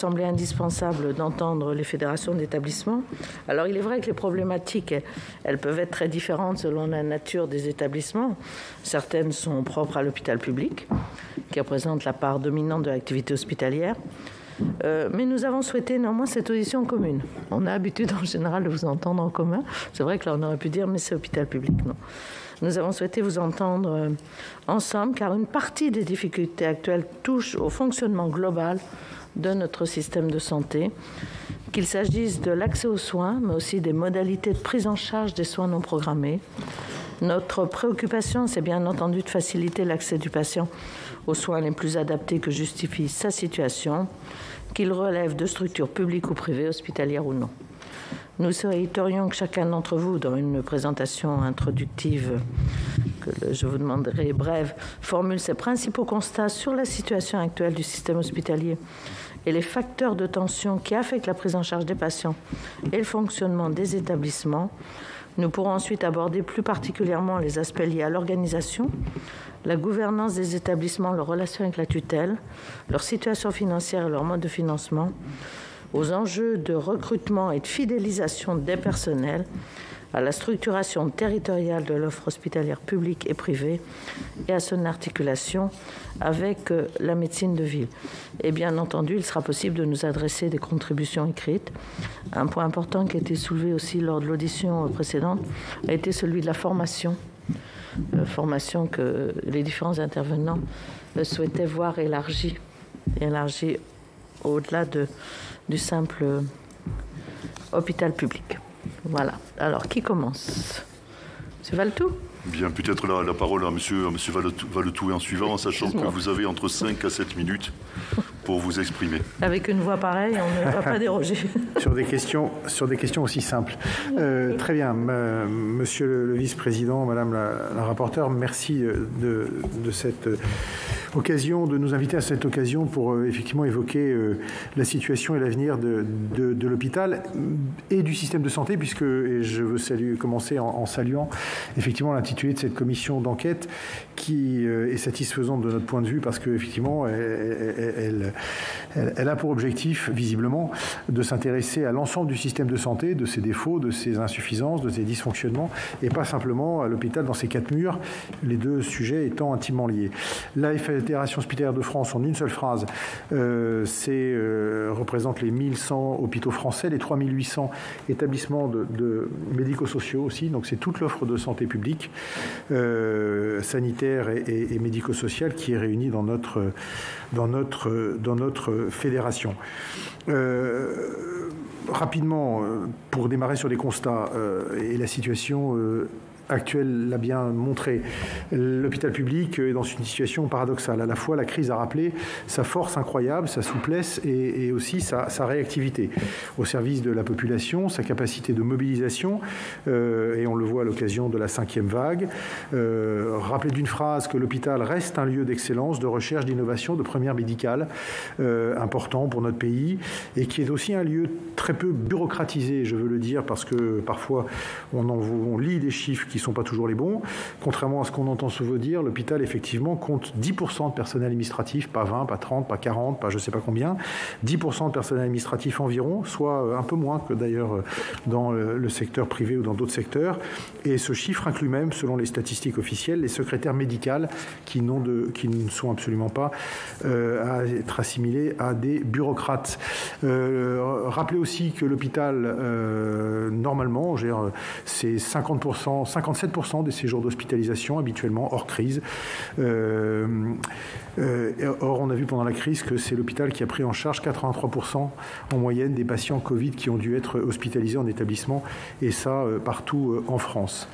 semblé indispensable d'entendre les fédérations d'établissements. Alors, il est vrai que les problématiques, elles peuvent être très différentes selon la nature des établissements. Certaines sont propres à l'hôpital public, qui représente la part dominante de l'activité hospitalière. Mais nous avons souhaité néanmoins cette audition commune. On a l'habitude en général de vous entendre en commun. C'est vrai que là, on aurait pu dire, mais c'est hôpital public, non. Nous avons souhaité vous entendre ensemble, car une partie des difficultés actuelles touche au fonctionnement global de notre système de santé, qu'il s'agisse de l'accès aux soins, mais aussi des modalités de prise en charge des soins non programmés. Notre préoccupation, c'est bien entendu de faciliter l'accès du patient aux soins les plus adaptés que justifie sa situation, qu'il relève de structures publiques ou privées, hospitalières ou non. Nous souhaiterions que chacun d'entre vous, dans une présentation introductive que je vous demanderai brève, formule ses principaux constats sur la situation actuelle du système hospitalier et les facteurs de tension qui affectent la prise en charge des patients et le fonctionnement des établissements. Nous pourrons ensuite aborder plus particulièrement les aspects liés à l'organisation, la gouvernance des établissements, leur relation avec la tutelle, leur situation financière et leur mode de financement, aux enjeux de recrutement et de fidélisation des personnels, à la structuration territoriale de l'offre hospitalière publique et privée et à son articulation avec la médecine de ville. Et bien entendu, il sera possible de nous adresser des contributions écrites. Un point important qui a été soulevé aussi lors de l'audition précédente a été celui de la formation. Formation que les différents intervenants souhaitaient voir élargie au-delà du simple hôpital public. Voilà. Alors, qui commence? M. Valetou? Bien, peut-être la parole à M. Valetou en suivant, en sachant que vous avez entre 5 à 7 minutes pour vous exprimer. Avec une voix pareille, on ne va pas déroger. Sur des questions aussi simples. Très bien. Monsieur le vice-président, Madame la rapporteure, merci de cette occasion, de nous inviter à cette occasion pour effectivement évoquer la situation et l'avenir de l'hôpital et du système de santé, puisque, et je veux commencer en saluant effectivement l'intitulé de cette commission d'enquête qui est satisfaisante de notre point de vue, parce qu'effectivement, elle a pour objectif, visiblement, de s'intéresser à l'ensemble du système de santé, de ses défauts, de ses insuffisances, de ses dysfonctionnements, et pas simplement à l'hôpital dans ses 4 murs, les deux sujets étant intimement liés. La Fédération hospitalière de France, en une seule phrase, représente les 1100 hôpitaux français, les 3800 établissements de médico-sociaux aussi, donc c'est toute l'offre de santé publique, sanitaire et médico-sociale qui est réunie dans notre fédération. Rapidement, pour démarrer sur les constats et la situation actuelle l'a bien montré. L'hôpital public est dans une situation paradoxale. À la fois, la crise a rappelé sa force incroyable, sa souplesse et aussi sa réactivité au service de la population, sa capacité de mobilisation, et on le voit à l'occasion de la 5e vague. Rappeler d'une phrase que l'hôpital reste un lieu d'excellence, de recherche, d'innovation, de première médicale, important pour notre pays, et qui est aussi un lieu très peu bureaucratisé, je veux le dire, parce que parfois on lit des chiffres qui ne sont pas toujours les bons. Contrairement à ce qu'on entend souvent dire, l'hôpital, effectivement, compte 10% de personnel administratif, pas 20, pas 30, pas 40, pas je ne sais pas combien, 10% de personnel administratif environ, soit un peu moins que d'ailleurs dans le secteur privé ou dans d'autres secteurs. Et ce chiffre inclut même, selon les statistiques officielles, les secrétaires médicales qui ne sont absolument pas à être assimilés à des bureaucrates. Rappelez aussi que l'hôpital, normalement, c'est 57% des séjours d'hospitalisation habituellement hors crise. Or, on a vu pendant la crise que c'est l'hôpital qui a pris en charge 83% en moyenne des patients Covid qui ont dû être hospitalisés en établissement, et ça partout en France.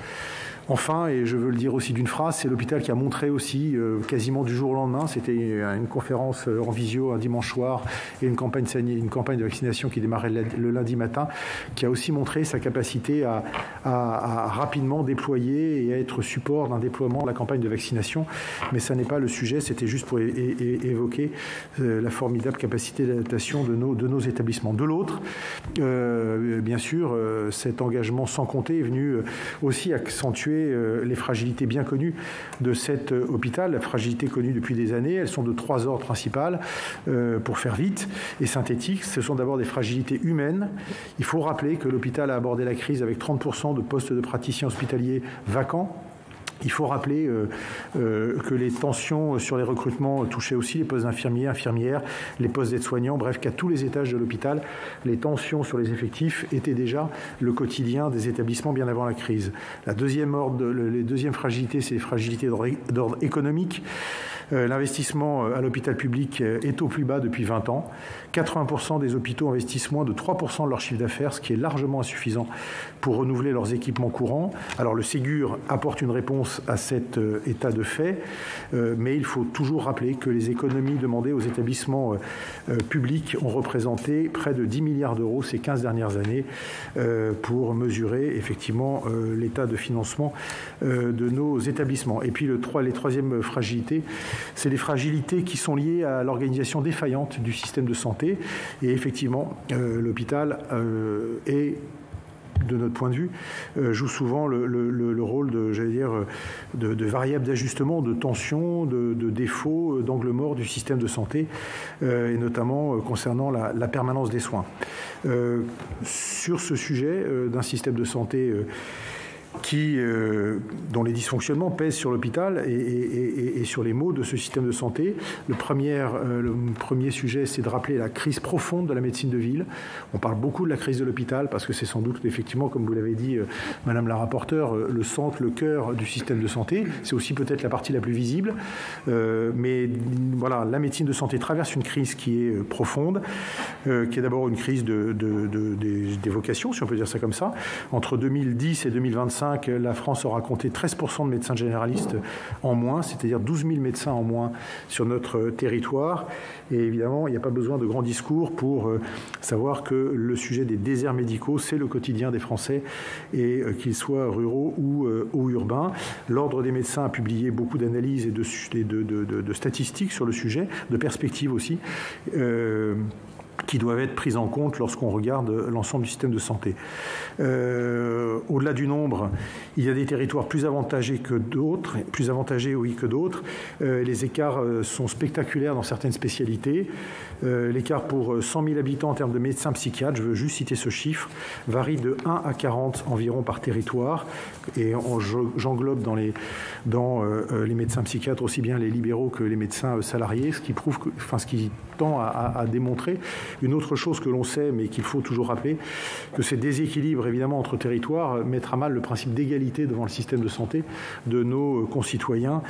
Enfin, et je veux le dire aussi d'une phrase, c'est l'hôpital qui a montré aussi, quasiment du jour au lendemain, c'était une conférence en visio un dimanche soir et une campagne de vaccination qui démarrait le lundi matin, qui a aussi montré sa capacité à rapidement déployer et à être support d'un déploiement de la campagne de vaccination. Mais ça n'est pas le sujet, c'était juste pour évoquer la formidable capacité d'adaptation de nos établissements. De l'autre, bien sûr, cet engagement sans compter est venu aussi accentuer situer les fragilités bien connues de cet hôpital, la fragilité connue depuis des années. Elles sont de 3 ordres principales, pour faire vite et synthétique. Ce sont d'abord des fragilités humaines. Il faut rappeler que l'hôpital a abordé la crise avec 30% de postes de praticiens hospitaliers vacants. Il faut rappeler que les tensions sur les recrutements touchaient aussi les postes d'infirmiers, infirmières, les postes d'aides-soignants, bref, qu'à tous les étages de l'hôpital, les tensions sur les effectifs étaient déjà le quotidien des établissements bien avant la crise. Les deuxièmes fragilités, c'est les fragilités d'ordre économique. L'investissement à l'hôpital public est au plus bas depuis 20 ans. 80% des hôpitaux investissent moins de 3% de leur chiffre d'affaires, ce qui est largement insuffisant pour renouveler leurs équipements courants. Alors le Ségur apporte une réponse à cet état de fait, mais il faut toujours rappeler que les économies demandées aux établissements publics ont représenté près de 10 milliards d'euros ces 15 dernières années pour mesurer effectivement l'état de financement de nos établissements. Et puis les troisièmes fragilités, c'est les fragilités qui sont liées à l'organisation défaillante du système de santé. Et effectivement, l'hôpital est, de notre point de vue, joue souvent le rôle de variable d'ajustement, de tension, de défaut, d'angle mort du système de santé, et notamment concernant la permanence des soins. Sur ce sujet d'un système de santé dont les dysfonctionnements pèsent sur l'hôpital et sur les maux de ce système de santé. Le premier sujet, c'est de rappeler la crise profonde de la médecine de ville. On parle beaucoup de la crise de l'hôpital parce que c'est sans doute, effectivement, comme vous l'avez dit, Madame la rapporteure, le centre, le cœur du système de santé. C'est aussi peut-être la partie la plus visible. Mais voilà, la médecine de santé traverse une crise qui est profonde, qui est d'abord une crise des vocations, si on peut dire ça comme ça. Entre 2010 et 2025, la France aura compté 13% de médecins généralistes en moins, c'est-à-dire 12 000 médecins en moins sur notre territoire. Et évidemment, il n'y a pas besoin de grands discours pour savoir que le sujet des déserts médicaux, c'est le quotidien des Français, et qu'ils soient ruraux ou urbains. L'Ordre des médecins a publié beaucoup d'analyses et de statistiques sur le sujet, de perspectives aussi, qui doivent être prises en compte lorsqu'on regarde l'ensemble du système de santé. Au-delà du nombre, il y a des territoires plus avantagés que d'autres, les écarts sont spectaculaires dans certaines spécialités. L'écart pour 100 000 habitants en termes de médecins psychiatres, je veux juste citer ce chiffre, varie de 1 à 40 environ par territoire. Et j'englobe dans les médecins psychiatres aussi bien les libéraux que les médecins salariés, ce qui tend à démontrer une autre chose que l'on sait, mais qu'il faut toujours rappeler, que ces déséquilibres, évidemment, entre territoires mettent à mal le principe d'égalité devant le système de santé de nos concitoyens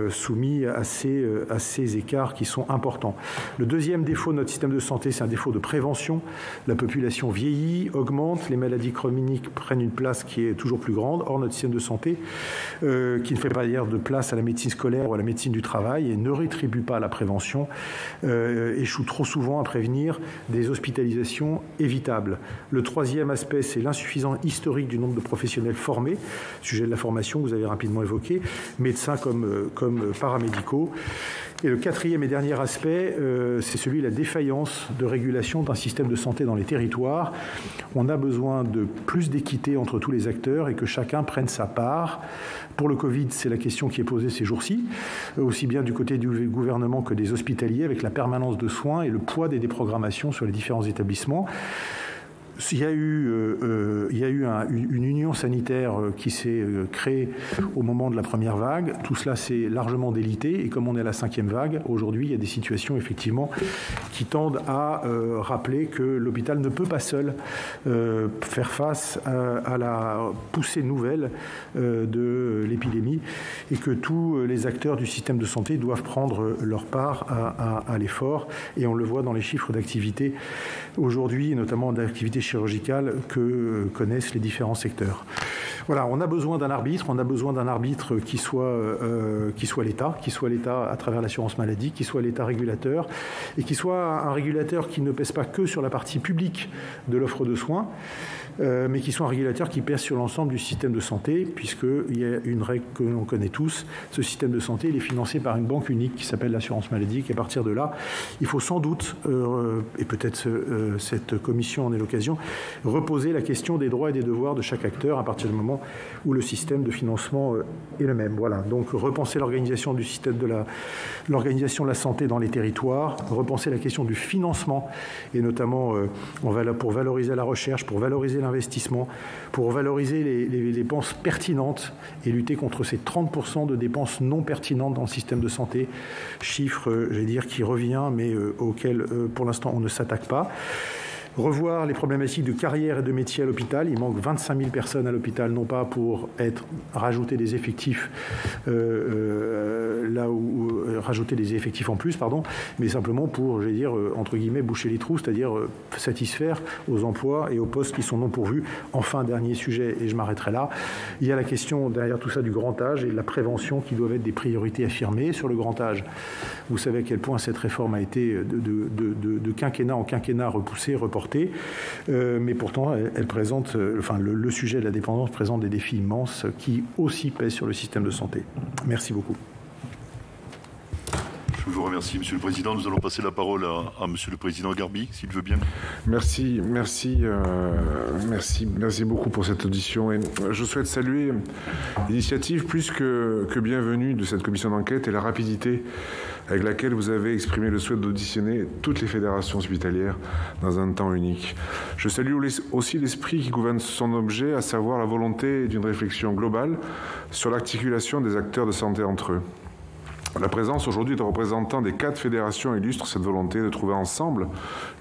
soumis à ces écarts qui sont importants. Le deuxième défaut de notre système de santé, c'est un défaut de prévention. La population vieillit, augmente, les maladies chroniques prennent une place qui est toujours plus grande. Or, notre système de santé, qui ne fait pas d'ailleurs de place à la médecine scolaire ou à la médecine du travail et ne rétribue pas la prévention, échoue trop souvent à prévenir des hospitalisations évitables. Le troisième aspect, c'est l'insuffisance historique du nombre de professionnels formés. Sujet de la formation, vous avez rapidement évoqué, médecins comme paramédicaux. Et le quatrième et dernier aspect, c'est celui de la défaillance de régulation d'un système de santé dans les territoires. On a besoin de plus d'équité entre tous les acteurs et que chacun prenne sa part. Pour le Covid, c'est la question qui est posée ces jours-ci, aussi bien du côté du gouvernement que des hospitaliers, avec la permanence de soins et le poids des déprogrammations sur les différents établissements. Il y a eu une union sanitaire qui s'est créée au moment de la première vague. Tout cela s'est largement délité. Et comme on est à la 5e vague, aujourd'hui, il y a des situations, effectivement, qui tendent à rappeler que l'hôpital ne peut pas seul faire face à la poussée nouvelle de l'épidémie et que tous les acteurs du système de santé doivent prendre leur part à l'effort. Et on le voit dans les chiffres d'activité aujourd'hui, notamment d'activité chirurgicale que connaissent les différents secteurs. Voilà, on a besoin d'un arbitre qui soit l'État à travers l'assurance maladie, qui soit l'État régulateur et qui soit un régulateur qui ne pèse pas que sur la partie publique de l'offre de soins, mais qui soit un régulateur qui pèse sur l'ensemble du système de santé, puisqu'il y a une règle que l'on connaît tous, ce système de santé il est financé par une banque unique qui s'appelle l'assurance maladie, et à partir de là, il faut sans doute, et peut-être cette commission en est l'occasion, reposer la question des droits et des devoirs de chaque acteur à partir du moment financement où le système de financement est le même. Voilà, donc repenser l'organisation du système l'organisation de la santé dans les territoires, repenser la question du financement et notamment pour valoriser la recherche, pour valoriser l'investissement, pour valoriser les dépenses pertinentes et lutter contre ces 30% de dépenses non pertinentes dans le système de santé, chiffre, qui revient mais auquel pour l'instant on ne s'attaque pas. Revoir les problématiques de carrière et de métier à l'hôpital. Il manque 25 000 personnes à l'hôpital, non pas pour rajouter des effectifs rajouter des effectifs en plus, mais simplement pour, entre guillemets, boucher les trous, c'est-à-dire satisfaire aux emplois et aux postes qui sont non pourvus. Enfin, dernier sujet, et je m'arrêterai là, il y a la question derrière tout ça du grand âge et de la prévention qui doivent être des priorités affirmées. Sur le grand âge, vous savez à quel point cette réforme a été de quinquennat en quinquennat repoussée, reportée. Mais pourtant, elle présente, le sujet de la dépendance présente des défis immenses qui aussi pèsent sur le système de santé. Merci beaucoup. Je vous remercie, Monsieur le Président. Nous allons passer la parole à Monsieur le Président Garbi, s'il veut bien. Merci beaucoup pour cette audition. Et je souhaite saluer l'initiative plus que bienvenue de cette commission d'enquête et la rapidité avec laquelle vous avez exprimé le souhait d'auditionner toutes les fédérations hospitalières dans un temps unique. Je salue aussi l'esprit qui gouverne son objet, à savoir la volonté d'une réflexion globale sur l'articulation des acteurs de santé entre eux. La présence aujourd'hui de représentants des 4 fédérations illustre cette volonté de trouver ensemble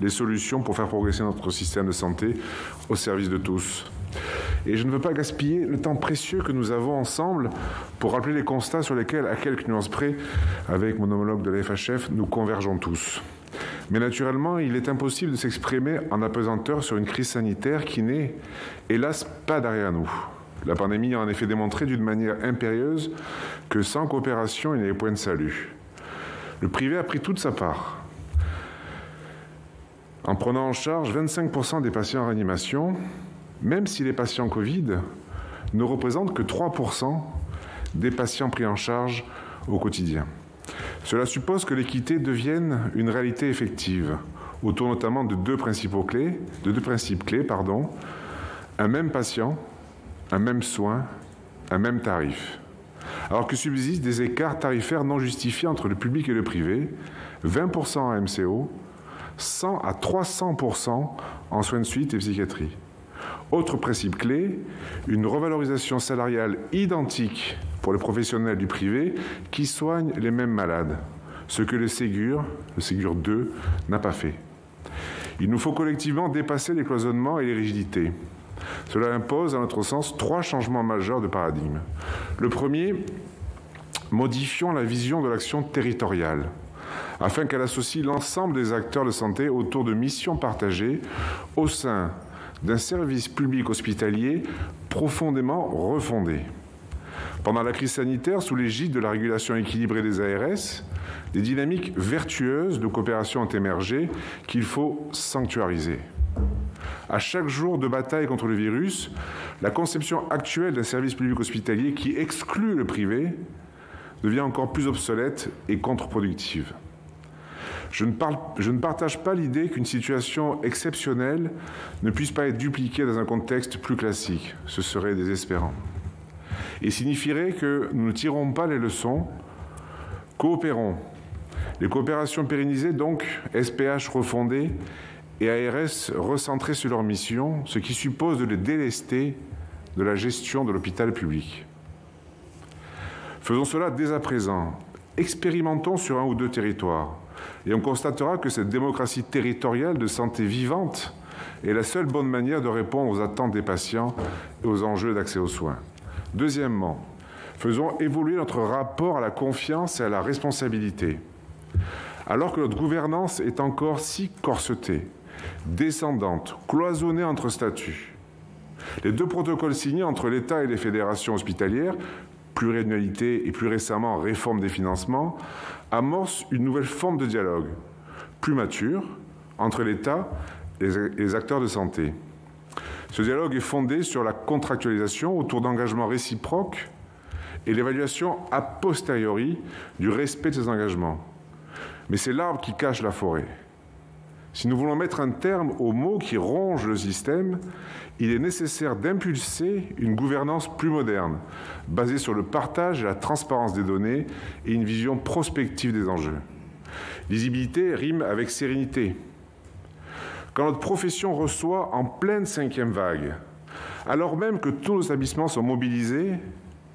les solutions pour faire progresser notre système de santé au service de tous. Et je ne veux pas gaspiller le temps précieux que nous avons ensemble pour rappeler les constats sur lesquels, à quelques nuances près, avec mon homologue de la FHF, nous convergeons tous. Mais naturellement, il est impossible de s'exprimer en apesanteur sur une crise sanitaire qui n'est, hélas, pas derrière nous. La pandémie a en effet démontré d'une manière impérieuse que sans coopération, il n'y avait point de salut. Le privé a pris toute sa part, en prenant en charge 25% des patients en réanimation, même si les patients Covid ne représentent que 3% des patients pris en charge au quotidien. Cela suppose que l'équité devienne une réalité effective, autour notamment de deux principes clés, un même patient, un même soin, un même tarif. Alors que subsistent des écarts tarifaires non justifiés entre le public et le privé, 20% en MCO, 100 à 300% en soins de suite et psychiatrie. Autre principe clé, une revalorisation salariale identique pour les professionnels du privé qui soignent les mêmes malades, ce que le Ségur 2, n'a pas fait. Il nous faut collectivement dépasser les cloisonnements et les rigidités. Cela impose, à notre sens, 3 changements majeurs de paradigme. Le premier, modifions la vision de l'action territoriale, afin qu'elle associe l'ensemble des acteurs de santé autour de missions partagées au sein d'un service public hospitalier profondément refondé. Pendant la crise sanitaire, sous l'égide de la régulation équilibrée des ARS, des dynamiques vertueuses de coopération ont émergé qu'il faut sanctuariser. À chaque jour de bataille contre le virus, la conception actuelle d'un service public hospitalier qui exclut le privé devient encore plus obsolète et contre-productive. Je ne partage pas l'idée qu'une situation exceptionnelle ne puisse pas être dupliquée dans un contexte plus classique. Ce serait désespérant. Et signifierait que nous ne tirons pas les leçons, coopérons. Les coopérations pérennisées, donc, SPH refondées et ARS recentrées sur leur mission, ce qui suppose de les délester de la gestion de l'hôpital public. Faisons cela dès à présent. Expérimentons sur 1 ou 2 territoires. Et on constatera que cette démocratie territoriale de santé vivante est la seule bonne manière de répondre aux attentes des patients et aux enjeux d'accès aux soins. Deuxièmement, faisons évoluer notre rapport à la confiance et à la responsabilité. Alors que notre gouvernance est encore si corsetée, descendante, cloisonnée entre statuts, les 2 protocoles signés entre l'État et les fédérations hospitalières, pluriannualité et plus récemment réforme des financements, amorcent une nouvelle forme de dialogue, plus mature, entre l'État et les acteurs de santé. Ce dialogue est fondé sur la contractualisation autour d'engagements réciproques et l'évaluation a posteriori du respect de ces engagements. Mais c'est l'arbre qui cache la forêt. Si nous voulons mettre un terme aux maux qui rongent le système, il est nécessaire d'impulser une gouvernance plus moderne, basée sur le partage et la transparence des données et une vision prospective des enjeux. Lisibilité rime avec sérénité. Quand notre profession reçoit en pleine 5e vague, alors même que tous nos établissements sont mobilisés,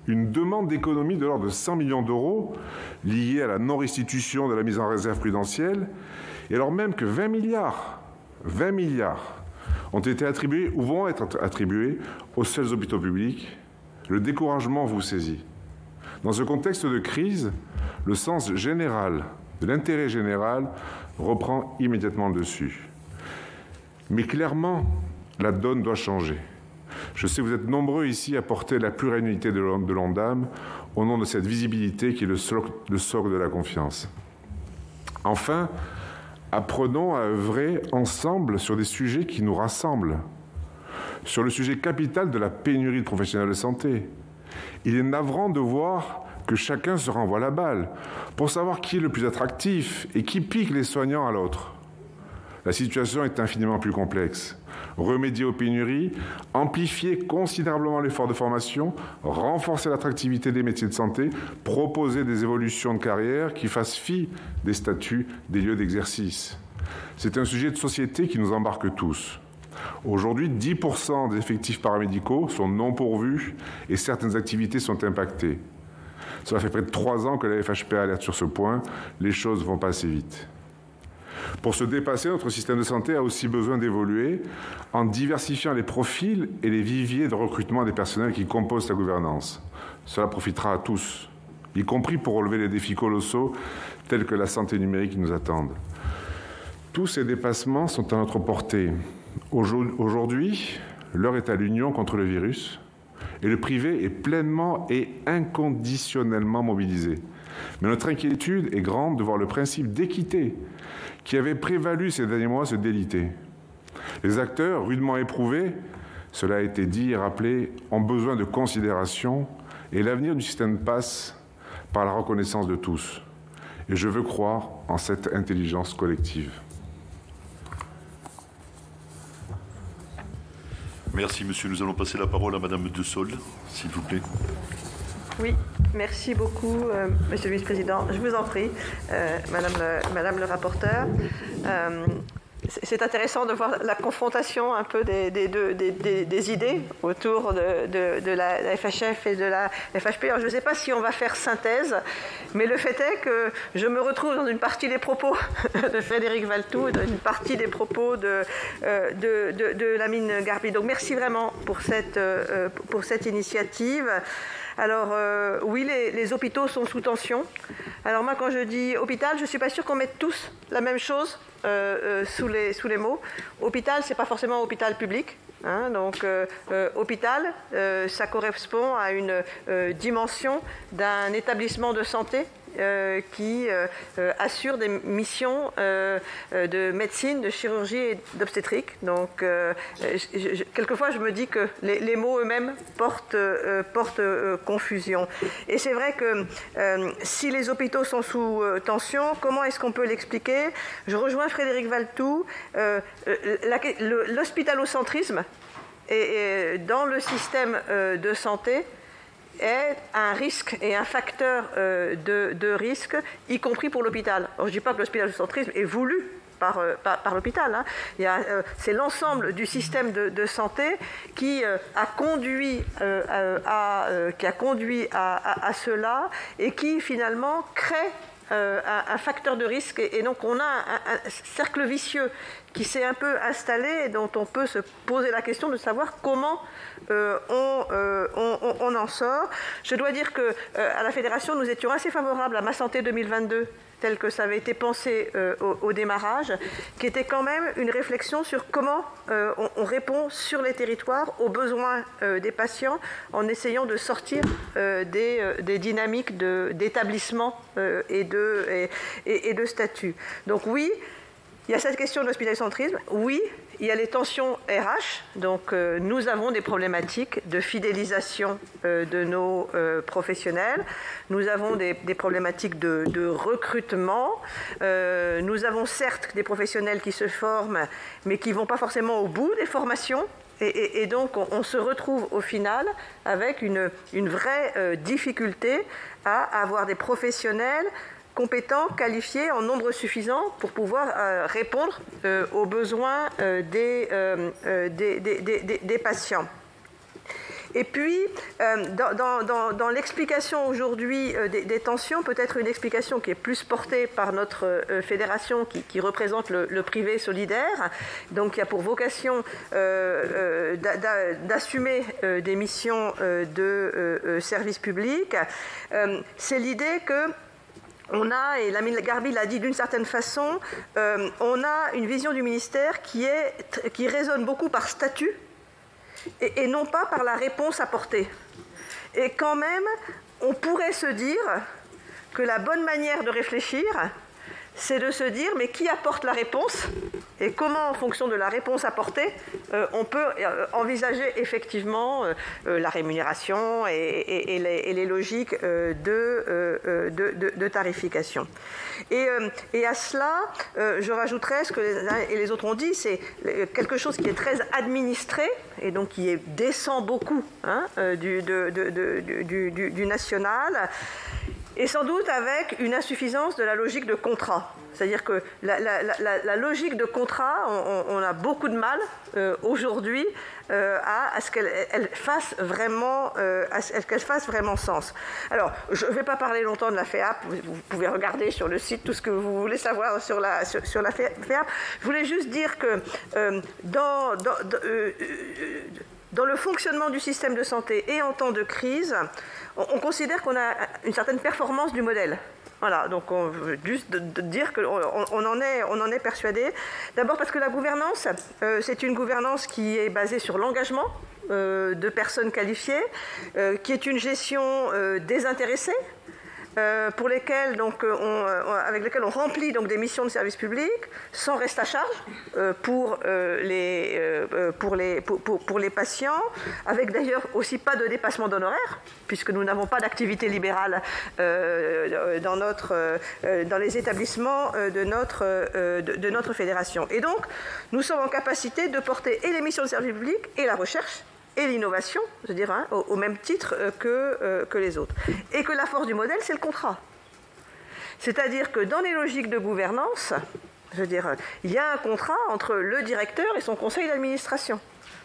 une demande d'économie de l'ordre de 100 millions d'euros liée à la non-restitution de la mise en réserve prudentielle, et alors même que 20 milliards ont été attribués ou vont être attribués aux seuls hôpitaux publics, le découragement vous saisit. Dans ce contexte de crise, le sens général, de l'intérêt général, reprend immédiatement le dessus. Mais clairement, la donne doit changer. Je sais que vous êtes nombreux ici à porter la pluralité de l'ONDAM au nom de cette visibilité qui est le socle de la confiance. Enfin, apprenons à œuvrer ensemble sur des sujets qui nous rassemblent. Sur le sujet capital de la pénurie de professionnels de santé. Il est navrant de voir que chacun se renvoie la balle pour savoir qui est le plus attractif et qui pique les soignants à l'autre. La situation est infiniment plus complexe. Remédier aux pénuries, amplifier considérablement l'effort de formation, renforcer l'attractivité des métiers de santé, proposer des évolutions de carrière qui fassent fi des statuts des lieux d'exercice. C'est un sujet de société qui nous embarque tous. Aujourd'hui, 10% des effectifs paramédicaux sont non pourvus et certaines activités sont impactées. Cela fait près de 3 ans que la FHP alerte sur ce point. Les choses vont pas assez vite. Pour se dépasser, notre système de santé a aussi besoin d'évoluer en diversifiant les profils et les viviers de recrutement des personnels qui composent sa gouvernance. Cela profitera à tous, y compris pour relever les défis colossaux tels que la santé numérique qui nous attendent. Tous ces dépassements sont à notre portée. Aujourd'hui, l'heure est à l'union contre le virus et le privé est pleinement et inconditionnellement mobilisé. Mais notre inquiétude est grande de voir le principe d'équité qui avait prévalu ces derniers mois se déliter. Les acteurs, rudement éprouvés, cela a été dit et rappelé, ont besoin de considération et l'avenir du système passe par la reconnaissance de tous. Et je veux croire en cette intelligence collective. Merci, monsieur. Nous allons passer la parole à madame De Saulles, s'il vous plaît. Oui, merci beaucoup, monsieur le vice-président. Je vous en prie, madame le rapporteur. C'est intéressant de voir la confrontation un peu des idées autour de la FHF et de la FHP. Alors, je ne sais pas si on va faire synthèse, mais le fait est que je me retrouve dans une partie des propos de Frédéric Valletoux et dans une partie des propos de Lamine Garbi. Donc merci vraiment pour cette initiative. Alors oui, les hôpitaux sont sous tension. Alors moi, quand je dis hôpital, je ne suis pas sûre qu'on mette tous la même chose sous les mots. Hôpital, ce n'est pas forcément hôpital public. Hein, donc hôpital, ça correspond à une dimension d'un établissement de santé qui assure des missions de médecine, de chirurgie et d'obstétrique. Donc, quelquefois, je me dis que les mots eux-mêmes portent confusion. Et c'est vrai que si les hôpitaux sont sous tension, comment est-ce qu'on peut l'expliquer? Je rejoins Frédéric Valletoux. L'hospitalocentrisme dans le système de santé est un risque et un facteur de risque, y compris pour l'hôpital. Je ne dis pas que l'hospitalocentrisme est voulu par l'hôpital. Hein. C'est l'ensemble du système de santé qui a conduit à cela et qui finalement crée un facteur de risque. Et donc on a un cercle vicieux qui s'est un peu installé et dont on peut se poser la question de savoir comment on en sort. Je dois dire qu'à la Fédération, nous étions assez favorables à Ma Santé 2022, tel que ça avait été pensé au démarrage, qui était quand même une réflexion sur comment on répond sur les territoires aux besoins des patients en essayant de sortir des dynamiques d'établissement et de statut. Donc oui, il y a cette question de l'hospitalo-centrisme. Oui, il y a les tensions RH. Donc, nous avons des problématiques de fidélisation de nos professionnels. Nous avons des problématiques de recrutement. Nous avons certes des professionnels qui se forment, mais qui ne vont pas forcément au bout des formations. Et donc, on se retrouve au final avec une vraie difficulté à avoir des professionnels compétents, qualifiés, en nombre suffisant pour pouvoir répondre aux besoins des patients. Et puis, dans l'explication aujourd'hui des tensions, peut-être une explication qui est plus portée par notre fédération qui représente le privé solidaire, donc qui a pour vocation d'assumer des missions de service public, c'est l'idée que on a, et Lamine Garbi l'a dit d'une certaine façon, on a une vision du ministère qui résonne beaucoup par statut et non pas par la réponse apportée. Et quand même, on pourrait se dire que la bonne manière de réfléchir, c'est de se dire, mais qui apporte la réponse et comment, en fonction de la réponse apportée, on peut envisager effectivement la rémunération et les logiques de tarification. Et à cela, je rajouterais ce que les uns et les autres ont dit, c'est quelque chose qui est très administré et donc qui descend beaucoup du national. Et sans doute avec une insuffisance de la logique de contrat. C'est-à-dire que la logique de contrat, on a beaucoup de mal aujourd'hui à ce qu'elle fasse vraiment sens. Alors, je ne vais pas parler longtemps de la FEAP. Vous pouvez regarder sur le site tout ce que vous voulez savoir sur la FEAP. Je voulais juste dire que dans le fonctionnement du système de santé et en temps de crise, on considère qu'on a une certaine performance du modèle. Voilà, donc on veut juste dire qu'on en est persuadé. D'abord parce que la gouvernance, c'est une gouvernance qui est basée sur l'engagement de personnes qualifiées, qui est une gestion désintéressée, pour lesquels, avec lesquels on remplit donc, des missions de service public sans reste à charge pour les patients, avec d'ailleurs aussi pas de dépassement d'honoraires, puisque nous n'avons pas d'activité libérale dans les établissements de notre fédération. Et donc, nous sommes en capacité de porter et les missions de service public et la recherche, et l'innovation, je dirais, au même titre que les autres. Et que la force du modèle, c'est le contrat. C'est-à-dire que dans les logiques de gouvernance, je veux dire, il y a un contrat entre le directeur et son conseil d'administration.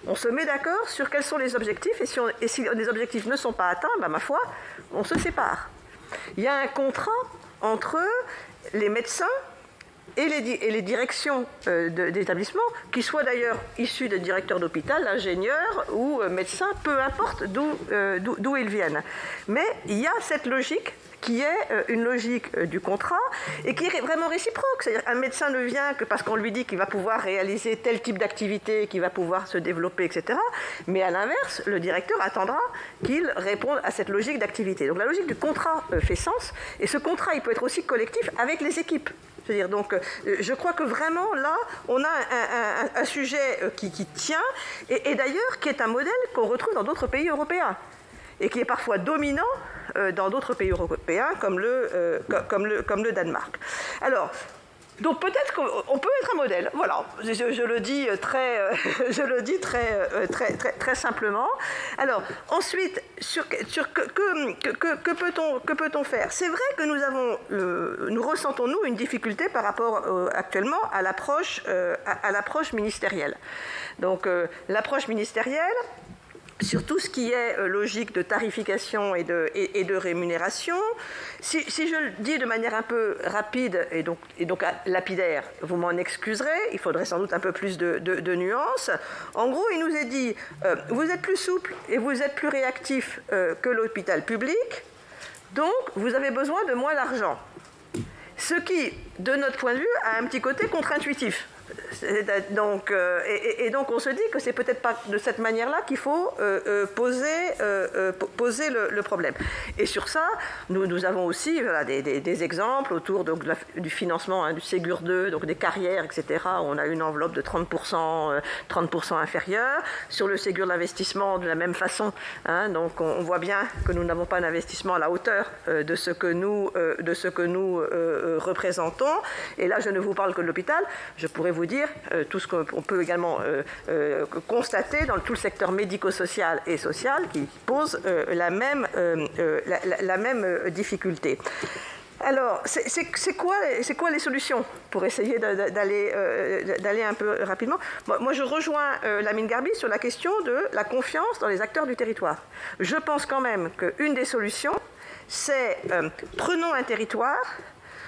On se met d'accord sur quels sont les objectifs, et si les objectifs ne sont pas atteints, ma foi, on se sépare. Il y a un contrat entre les médecins et les directions d'établissement, qui soient d'ailleurs issus des directeurs d'hôpital, ingénieurs ou médecins, peu importe d'où ils viennent. Mais il y a cette logique qui est une logique du contrat et qui est vraiment réciproque. C'est-à-dire qu'un médecin ne vient que parce qu'on lui dit qu'il va pouvoir réaliser tel type d'activité, qu'il va pouvoir se développer, etc. Mais à l'inverse, le directeur attendra qu'il réponde à cette logique d'activité. Donc la logique du contrat fait sens, et ce contrat, il peut être aussi collectif avec les équipes. C'est-à-dire, donc, je crois que vraiment, là, on a un sujet qui tient, et d'ailleurs, qui est un modèle qu'on retrouve dans d'autres pays européens, et qui est parfois dominant dans d'autres pays européens, comme le Danemark. Alors, donc peut-être qu'on peut être un modèle, voilà, je le dis très simplement. Alors, ensuite, que peut-on faire? C'est vrai que nous ressentons, nous, une difficulté par rapport actuellement à l'approche ministérielle. Donc, l'approche ministérielle, sur tout ce qui est logique de tarification et de rémunération. Si je le dis de manière un peu rapide et donc lapidaire, vous m'en excuserez, il faudrait sans doute un peu plus de nuances. En gros, il nous est dit, vous êtes plus souple et vous êtes plus réactif que l'hôpital public, donc vous avez besoin de moins d'argent. Ce qui, de notre point de vue, a un petit côté contre-intuitif. Donc, donc on se dit que c'est peut-être pas de cette manière-là qu'il faut poser le problème. Et sur ça, nous avons aussi des exemples autour du financement du Ségur 2, donc des carrières, etc. On a une enveloppe de 30% inférieure. Sur le Ségur de l'investissement, de la même façon. Donc on voit bien que nous n'avons pas d'investissement à la hauteur de ce que nous représentons. Et là, je ne vous parle que de l'hôpital. Je pourrais vous dire tout ce qu'on peut également constater dans tout le secteur médico-social et social qui pose la même difficulté. Alors, c'est quoi les solutions pour essayer d'aller un peu rapidement? Moi, je rejoins Lamine Gharbi sur la question de la confiance dans les acteurs du territoire. Je pense quand même qu'une des solutions, c'est prenons un territoire,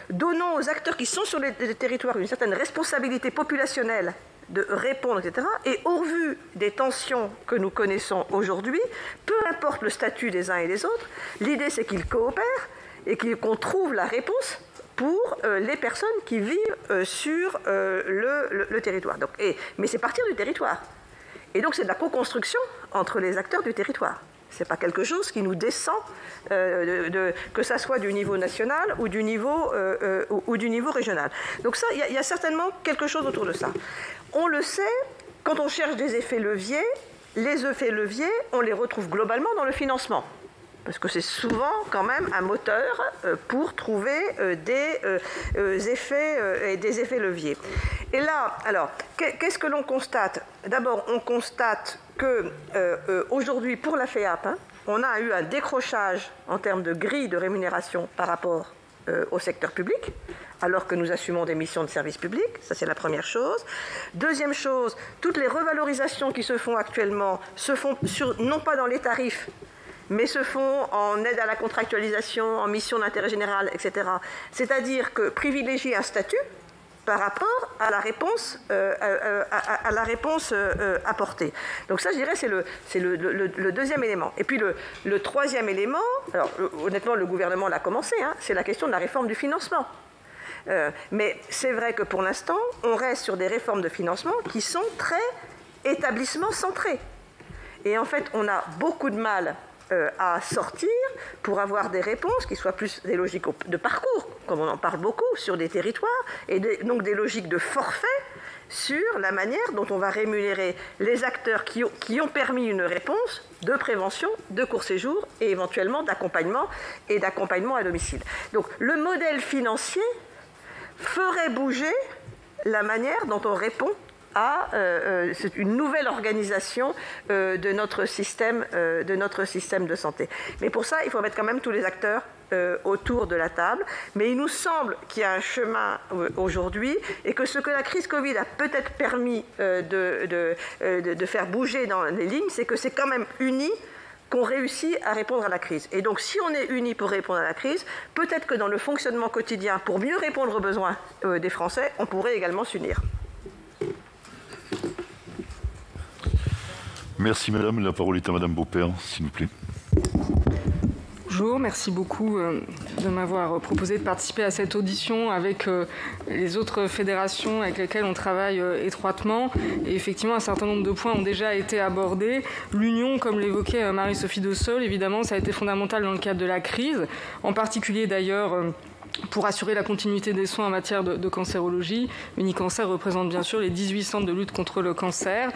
donnons aux acteurs qui sont sur les territoires une certaine responsabilité populationnelle de répondre, etc. Et au vu des tensions que nous connaissons aujourd'hui, peu importe le statut des uns et des autres, l'idée c'est qu'ils coopèrent et qu'on trouve la réponse pour les personnes qui vivent sur le territoire. Donc, mais c'est partir du territoire. Et donc c'est de la co-construction entre les acteurs du territoire. Ce n'est pas quelque chose qui nous descend, que ça soit du niveau national ou du niveau régional. Donc ça, il y a certainement quelque chose autour de ça. On le sait, quand on cherche des effets leviers, les effets leviers, on les retrouve globalement dans le financement. Parce que c'est souvent quand même un moteur pour trouver des effets leviers. Et là, alors, qu'est-ce que l'on constate? D'abord, on constate qu'aujourd'hui, pour la FEHAP, on a eu un décrochage en termes de grille de rémunération par rapport au secteur public, alors que nous assumons des missions de service public. Ça, c'est la première chose. Deuxième chose, toutes les revalorisations qui se font actuellement se font non pas dans les tarifs, mais se font en aide à la contractualisation, en mission d'intérêt général, etc. C'est-à-dire que privilégier un statut par rapport à la réponse, apportée. Donc ça, je dirais, c'est le deuxième élément. Et puis le troisième élément, alors honnêtement, le gouvernement l'a commencé, c'est la question de la réforme du financement. Mais c'est vrai que pour l'instant, on reste sur des réformes de financement qui sont très établissements centrés. Et en fait, on a beaucoup de mal à sortir pour avoir des réponses qui soient plus des logiques de parcours, comme on en parle beaucoup, sur des territoires, et donc des logiques de forfait sur la manière dont on va rémunérer les acteurs qui ont permis une réponse de prévention, de court séjour et éventuellement d'accompagnement à domicile. Donc le modèle financier ferait bouger la manière dont on répond à une nouvelle organisation de notre système de santé. Mais pour ça, il faut mettre quand même tous les acteurs autour de la table. Mais il nous semble qu'il y a un chemin aujourd'hui et que ce que la crise Covid a peut-être permis de faire bouger dans les lignes, c'est que c'est quand même unis qu'on réussit à répondre à la crise. Et donc, si on est unis pour répondre à la crise, peut-être que dans le fonctionnement quotidien, pour mieux répondre aux besoins des Français, on pourrait également s'unir. Merci Madame. La parole est à Madame Beaupère, s'il vous plaît. Bonjour, merci beaucoup de m'avoir proposé de participer à cette audition avec les autres fédérations avec lesquelles on travaille étroitement. Et effectivement, un certain nombre de points ont déjà été abordés. L'union, comme l'évoquait Marie-Sophie Dossol, évidemment, ça a été fondamental dans le cadre de la crise, en particulier d'ailleurs pour assurer la continuité des soins en matière de cancérologie. Unicancer représente bien sûr les 18 centres de lutte contre le cancer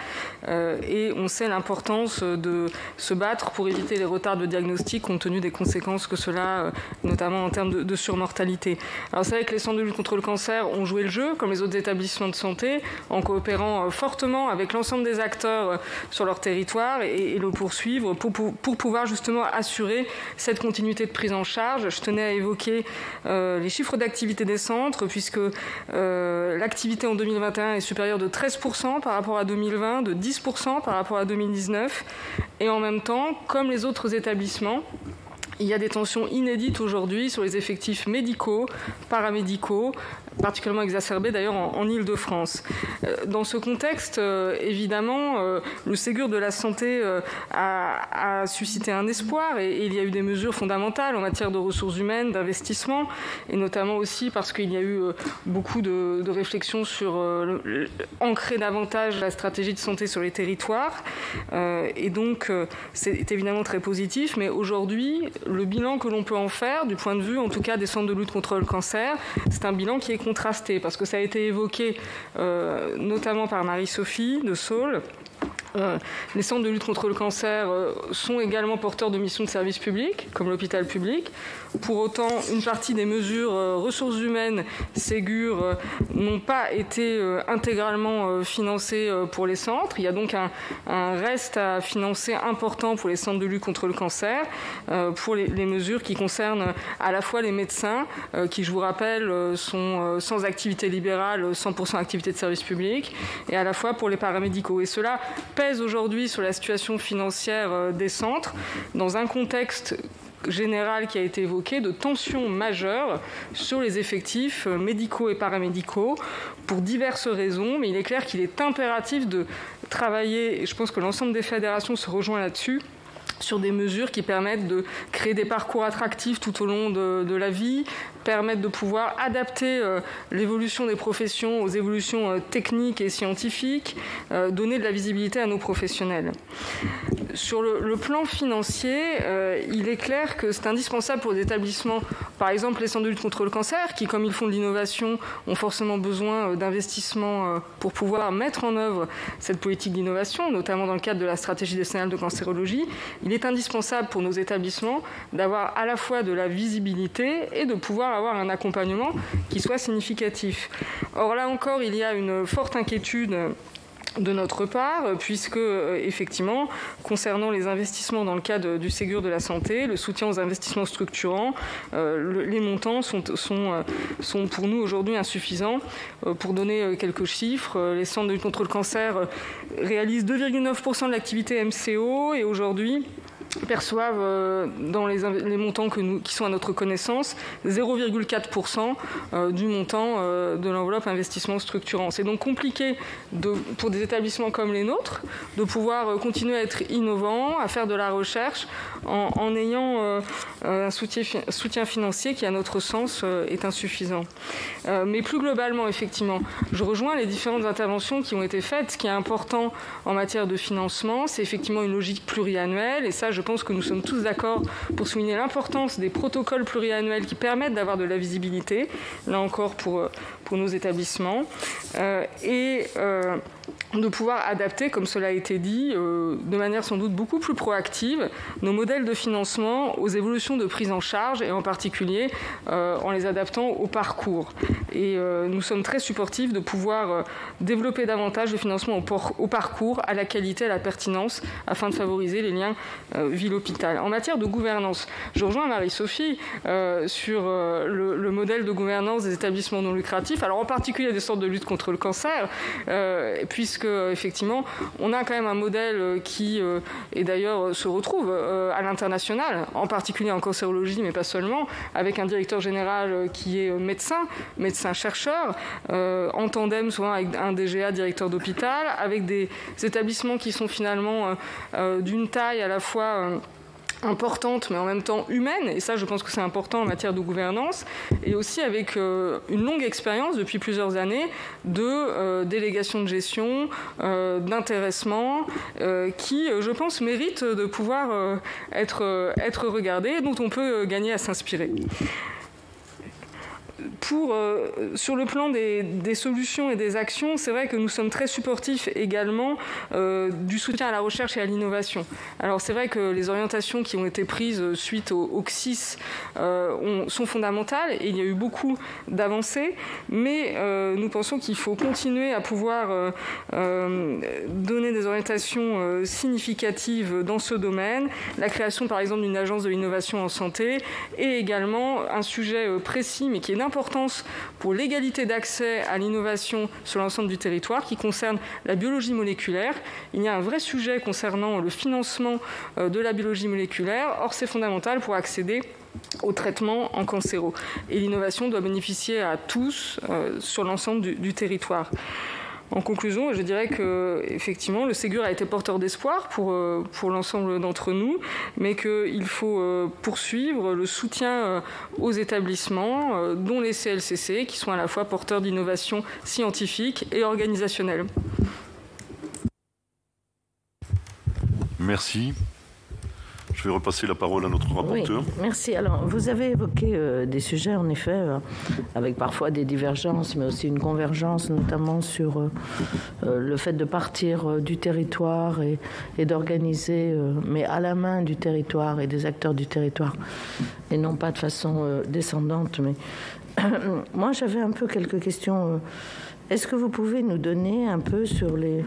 et on sait l'importance de se battre pour éviter les retards de diagnostic compte tenu des conséquences que cela, notamment en termes de surmortalité. Alors c'est vrai que les centres de lutte contre le cancer ont joué le jeu, comme les autres établissements de santé, en coopérant fortement avec l'ensemble des acteurs sur leur territoire et le poursuivre pour pouvoir justement assurer cette continuité de prise en charge. Je tenais à évoquer les chiffres d'activité des centres, puisque l'activité en 2021 est supérieure de 13% par rapport à 2020, de 10% par rapport à 2019. Et en même temps, comme les autres établissements, il y a des tensions inédites aujourd'hui sur les effectifs médicaux, paramédicaux, particulièrement exacerbée d'ailleurs en Île-de-France. Dans ce contexte, évidemment, le Ségur de la santé a suscité un espoir et il y a eu des mesures fondamentales en matière de ressources humaines, d'investissement, et notamment aussi parce qu'il y a eu beaucoup de réflexions sur ancrer davantage la stratégie de santé sur les territoires. Et donc, c'est évidemment très positif, mais aujourd'hui, le bilan que l'on peut en faire, du point de vue en tout cas des centres de lutte contre le cancer, c'est un bilan qui est contrasté, parce que ça a été évoqué notamment par Marie-Sophie de Saules. Les centres de lutte contre le cancer sont également porteurs de missions de service public, comme l'hôpital public. Pour autant, une partie des mesures ressources humaines Ségur n'ont pas été intégralement financées pour les centres. Il y a donc un reste à financer important pour les centres de lutte contre le cancer, pour les mesures qui concernent à la fois les médecins, qui, je vous rappelle, sont sans activité libérale, 100% activité de service public, et à la fois pour les paramédicaux. Et cela pèse aujourd'hui sur la situation financière des centres, dans un contexte général qui a été évoqué de tensions majeures sur les effectifs médicaux et paramédicaux pour diverses raisons, mais il est clair qu'il est impératif de travailler, et je pense que l'ensemble des fédérations se rejoint là-dessus, sur des mesures qui permettent de créer des parcours attractifs tout au long de la vie, permettent de pouvoir adapter l'évolution des professions aux évolutions techniques et scientifiques, donner de la visibilité à nos professionnels. Sur le plan financier, il est clair que c'est indispensable pour des établissements, par exemple les centres de lutte contre le cancer, qui, comme ils font de l'innovation, ont forcément besoin d'investissements pour pouvoir mettre en œuvre cette politique d'innovation, notamment dans le cadre de la stratégie décennale de cancérologie. Il est indispensable pour nos établissements d'avoir à la fois de la visibilité et de pouvoir avoir un accompagnement qui soit significatif. Or là encore, il y a une forte inquiétude de notre part, puisque effectivement, concernant les investissements dans le cadre du Ségur de la santé, le soutien aux investissements structurants, les montants sont pour nous aujourd'hui insuffisants. Pour donner quelques chiffres, les centres de lutte contre le cancer réalisent 2,9% de l'activité MCO et aujourd'hui perçoivent dans les montants qui sont à notre connaissance 0,4% du montant de l'enveloppe investissement structurant. C'est donc compliqué pour des établissements comme les nôtres de pouvoir continuer à être innovants, à faire de la recherche en ayant un soutien financier qui, à notre sens, est insuffisant. Mais plus globalement, effectivement, je rejoins les différentes interventions qui ont été faites. Ce qui est important en matière de financement, c'est effectivement une logique pluriannuelle, et ça, je pense que nous sommes tous d'accord pour souligner l'importance des protocoles pluriannuels qui permettent d'avoir de la visibilité, là encore pour nos établissements, et de pouvoir adapter, comme cela a été dit, de manière sans doute beaucoup plus proactive, nos modèles de financement aux évolutions de prise en charge, et en particulier en les adaptant au parcours. Et nous sommes très supportifs de pouvoir développer davantage le financement au parcours, à la qualité, à la pertinence, afin de favoriser les liens ville-hôpital. En matière de gouvernance, je rejoins Marie-Sophie sur le modèle de gouvernance des établissements non lucratifs, alors en particulier des centres de lutte contre le cancer, puisque effectivement, on a quand même un modèle qui, et d'ailleurs, se retrouve à l'international, en particulier en cancérologie, mais pas seulement, avec un directeur général qui est médecin-chercheur, en tandem souvent avec un DGA, directeur d'hôpital, avec des établissements qui sont finalement d'une taille à la fois importante mais en même temps humaine, et ça je pense que c'est important en matière de gouvernance, et aussi avec une longue expérience depuis plusieurs années de délégation de gestion, d'intéressement, qui je pense mérite de pouvoir être regardé et dont on peut gagner à s'inspirer. Sur le plan des solutions et des actions, c'est vrai que nous sommes très supportifs également du soutien à la recherche et à l'innovation. Alors c'est vrai que les orientations qui ont été prises suite au CSIS sont fondamentales et il y a eu beaucoup d'avancées, mais nous pensons qu'il faut continuer à pouvoir donner des orientations significatives dans ce domaine. La création par exemple d'une agence de l'innovation en santé est également un sujet précis mais qui est l'importance pour l'égalité d'accès à l'innovation sur l'ensemble du territoire qui concerne la biologie moléculaire. Il y a un vrai sujet concernant le financement de la biologie moléculaire. Or, c'est fondamental pour accéder au traitement en cancéro. Et l'innovation doit bénéficier à tous sur l'ensemble du territoire. En conclusion, je dirais qu'effectivement, le Ségur a été porteur d'espoir pour l'ensemble d'entre nous, mais qu'il faut poursuivre le soutien aux établissements, dont les CLCC, qui sont à la fois porteurs d'innovation scientifique et organisationnelle. Merci. Je vais repasser la parole à notre rapporteur. Oui, merci. Alors, vous avez évoqué des sujets, en effet, avec parfois des divergences, mais aussi une convergence, notamment sur le fait de partir du territoire et d'organiser, mais à la main du territoire et des acteurs du territoire, et non pas de façon descendante. Mais moi, j'avais un peu quelques questions. Est-ce que vous pouvez nous donner un peu sur les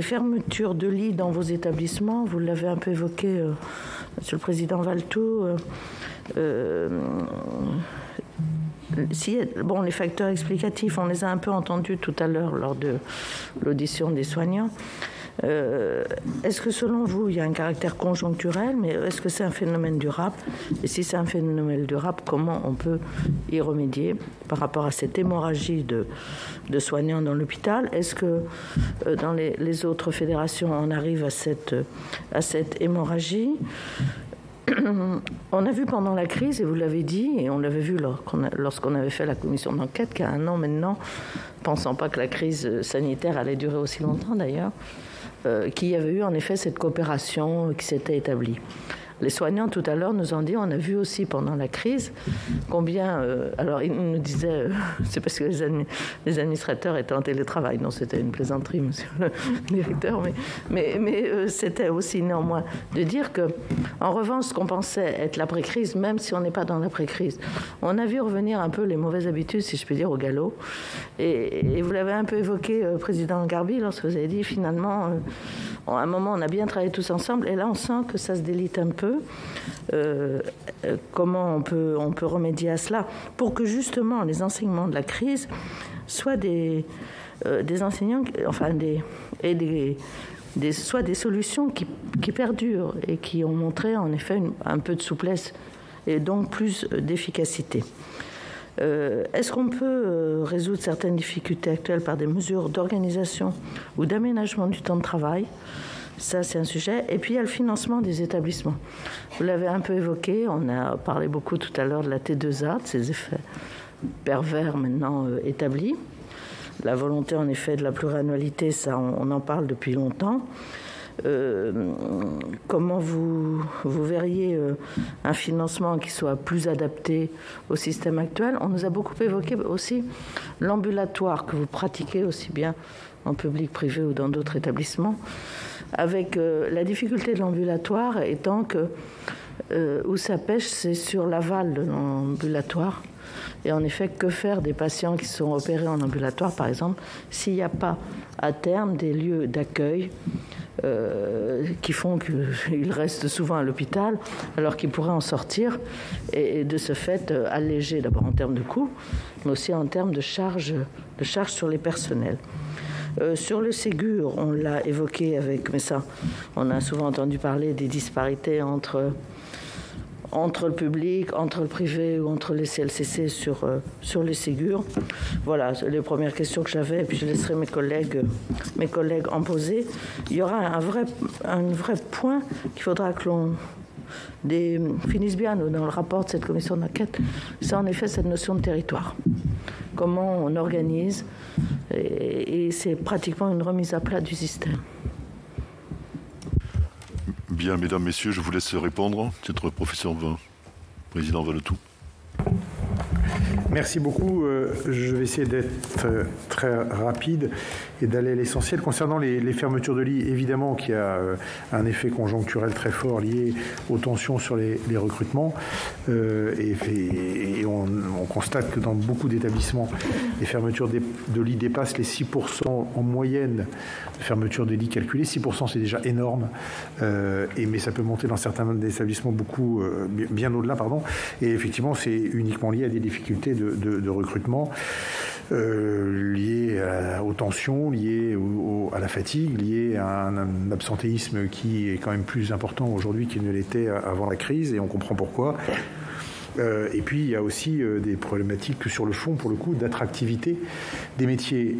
fermetures de lits dans vos établissements? Vous l'avez un peu évoqué, Monsieur le Président Valetou. Les facteurs explicatifs, on les a un peu entendus tout à l'heure lors de l'audition des soignants. Est-ce que selon vous, il y a un caractère conjoncturel, mais est-ce que c'est un phénomène durable? Et si c'est un phénomène durable, comment on peut y remédier par rapport à cette hémorragie de soignants dans l'hôpital? Est-ce que dans les autres fédérations, on arrive à cette hémorragie? On a vu pendant la crise, et vous l'avez dit, et on l'avait vu lorsqu'on avait fait la commission d'enquête, qu'il y a un an maintenant, pensant pas que la crise sanitaire allait durer aussi longtemps d'ailleurs, qu'il y avait eu en effet cette coopération qui s'était établie. Les soignants, tout à l'heure, nous ont dit, on a vu aussi pendant la crise combien... alors, ils nous disaient, c'est parce que les administrateurs étaient en télétravail. Non, c'était une plaisanterie, monsieur le directeur. Mais c'était aussi néanmoins de dire que, en revanche, ce qu'on pensait être l'après-crise, même si on n'est pas dans l'après-crise, on a vu revenir un peu les mauvaises habitudes, si je peux dire, au galop. Et vous l'avez un peu évoqué, Président Garbi, lorsque vous avez dit, finalement... à un moment, on a bien travaillé tous ensemble, et là, on sent que ça se délite un peu. Comment on peut remédier à cela pour que justement les enseignements de la crise soient des enseignants, soit des solutions qui perdurent et qui ont montré en effet un peu de souplesse et donc plus d'efficacité. Est-ce qu'on peut résoudre certaines difficultés actuelles par des mesures d'organisation ou d'aménagement du temps de travail? Ça, c'est un sujet. Et puis, il y a le financement des établissements. Vous l'avez un peu évoqué. On a parlé beaucoup tout à l'heure de la T2A, de ses effets pervers maintenant établis. La volonté, en effet, de la pluriannualité, ça, on en parle depuis longtemps. Comment vous verriez un financement qui soit plus adapté au système actuel? On nous a beaucoup évoqué aussi l'ambulatoire que vous pratiquez aussi bien en public, privé ou dans d'autres établissements, avec la difficulté de l'ambulatoire étant que où ça pêche, c'est sur l'aval de l'ambulatoire. Et en effet, que faire des patients qui sont opérés en ambulatoire, par exemple, s'il n'y a pas à terme des lieux d'accueil qui font qu'ils restent souvent à l'hôpital alors qu'ils pourraient en sortir et de ce fait alléger d'abord en termes de coûts, mais aussi en termes de charges sur les personnels. Sur le Ségur, on l'a évoqué mais ça, on a souvent entendu parler des disparités entre le public, entre le privé ou entre les CLCC sur les Ségur. Voilà les premières questions que j'avais, et puis je laisserai mes collègues en poser. Il y aura un vrai point qu'il faudra que l'on finisse bien dans le rapport de cette commission d'enquête, c'est en effet cette notion de territoire. Comment on organise, et c'est pratiquement une remise à plat du système. Bien, mesdames, messieurs, je vous laisse répondre. Peut-être professeur Président Valetou. Merci beaucoup. Je vais essayer d'être très rapide et d'aller à l'essentiel. Concernant les fermetures de lits, évidemment qu'il y a un effet conjoncturel très fort lié aux tensions sur les recrutements. Et on constate que dans beaucoup d'établissements, les fermetures de lits dépassent les 6% en moyenne de fermetures de lits calculées. 6%, c'est déjà énorme. Mais ça peut monter dans certains établissements bien au-delà. Et effectivement, c'est uniquement lié à des difficultés de recrutement liées aux tensions, liées à la fatigue, liées à un absentéisme qui est quand même plus important aujourd'hui qu'il ne l'était avant la crise, et on comprend pourquoi. Et puis il y a aussi des problématiques sur le fond, pour le coup, d'attractivité des métiers.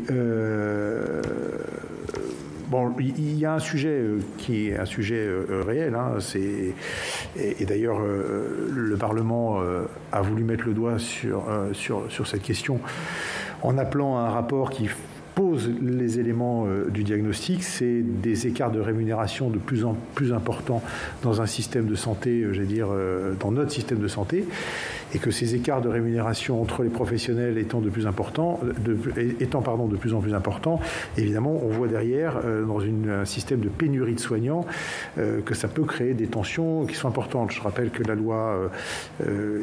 Il y a un sujet qui est un sujet réel, et d'ailleurs le Parlement a voulu mettre le doigt sur cette question en appelant à un rapport qui pose les éléments du diagnostic. C'est des écarts de rémunération de plus en plus importants dans un système de santé, dans notre système de santé, et que ces écarts de rémunération entre les professionnels étant de plus en plus importants, évidemment, on voit derrière, dans un système de pénurie de soignants, que ça peut créer des tensions qui sont importantes. Je rappelle que la loi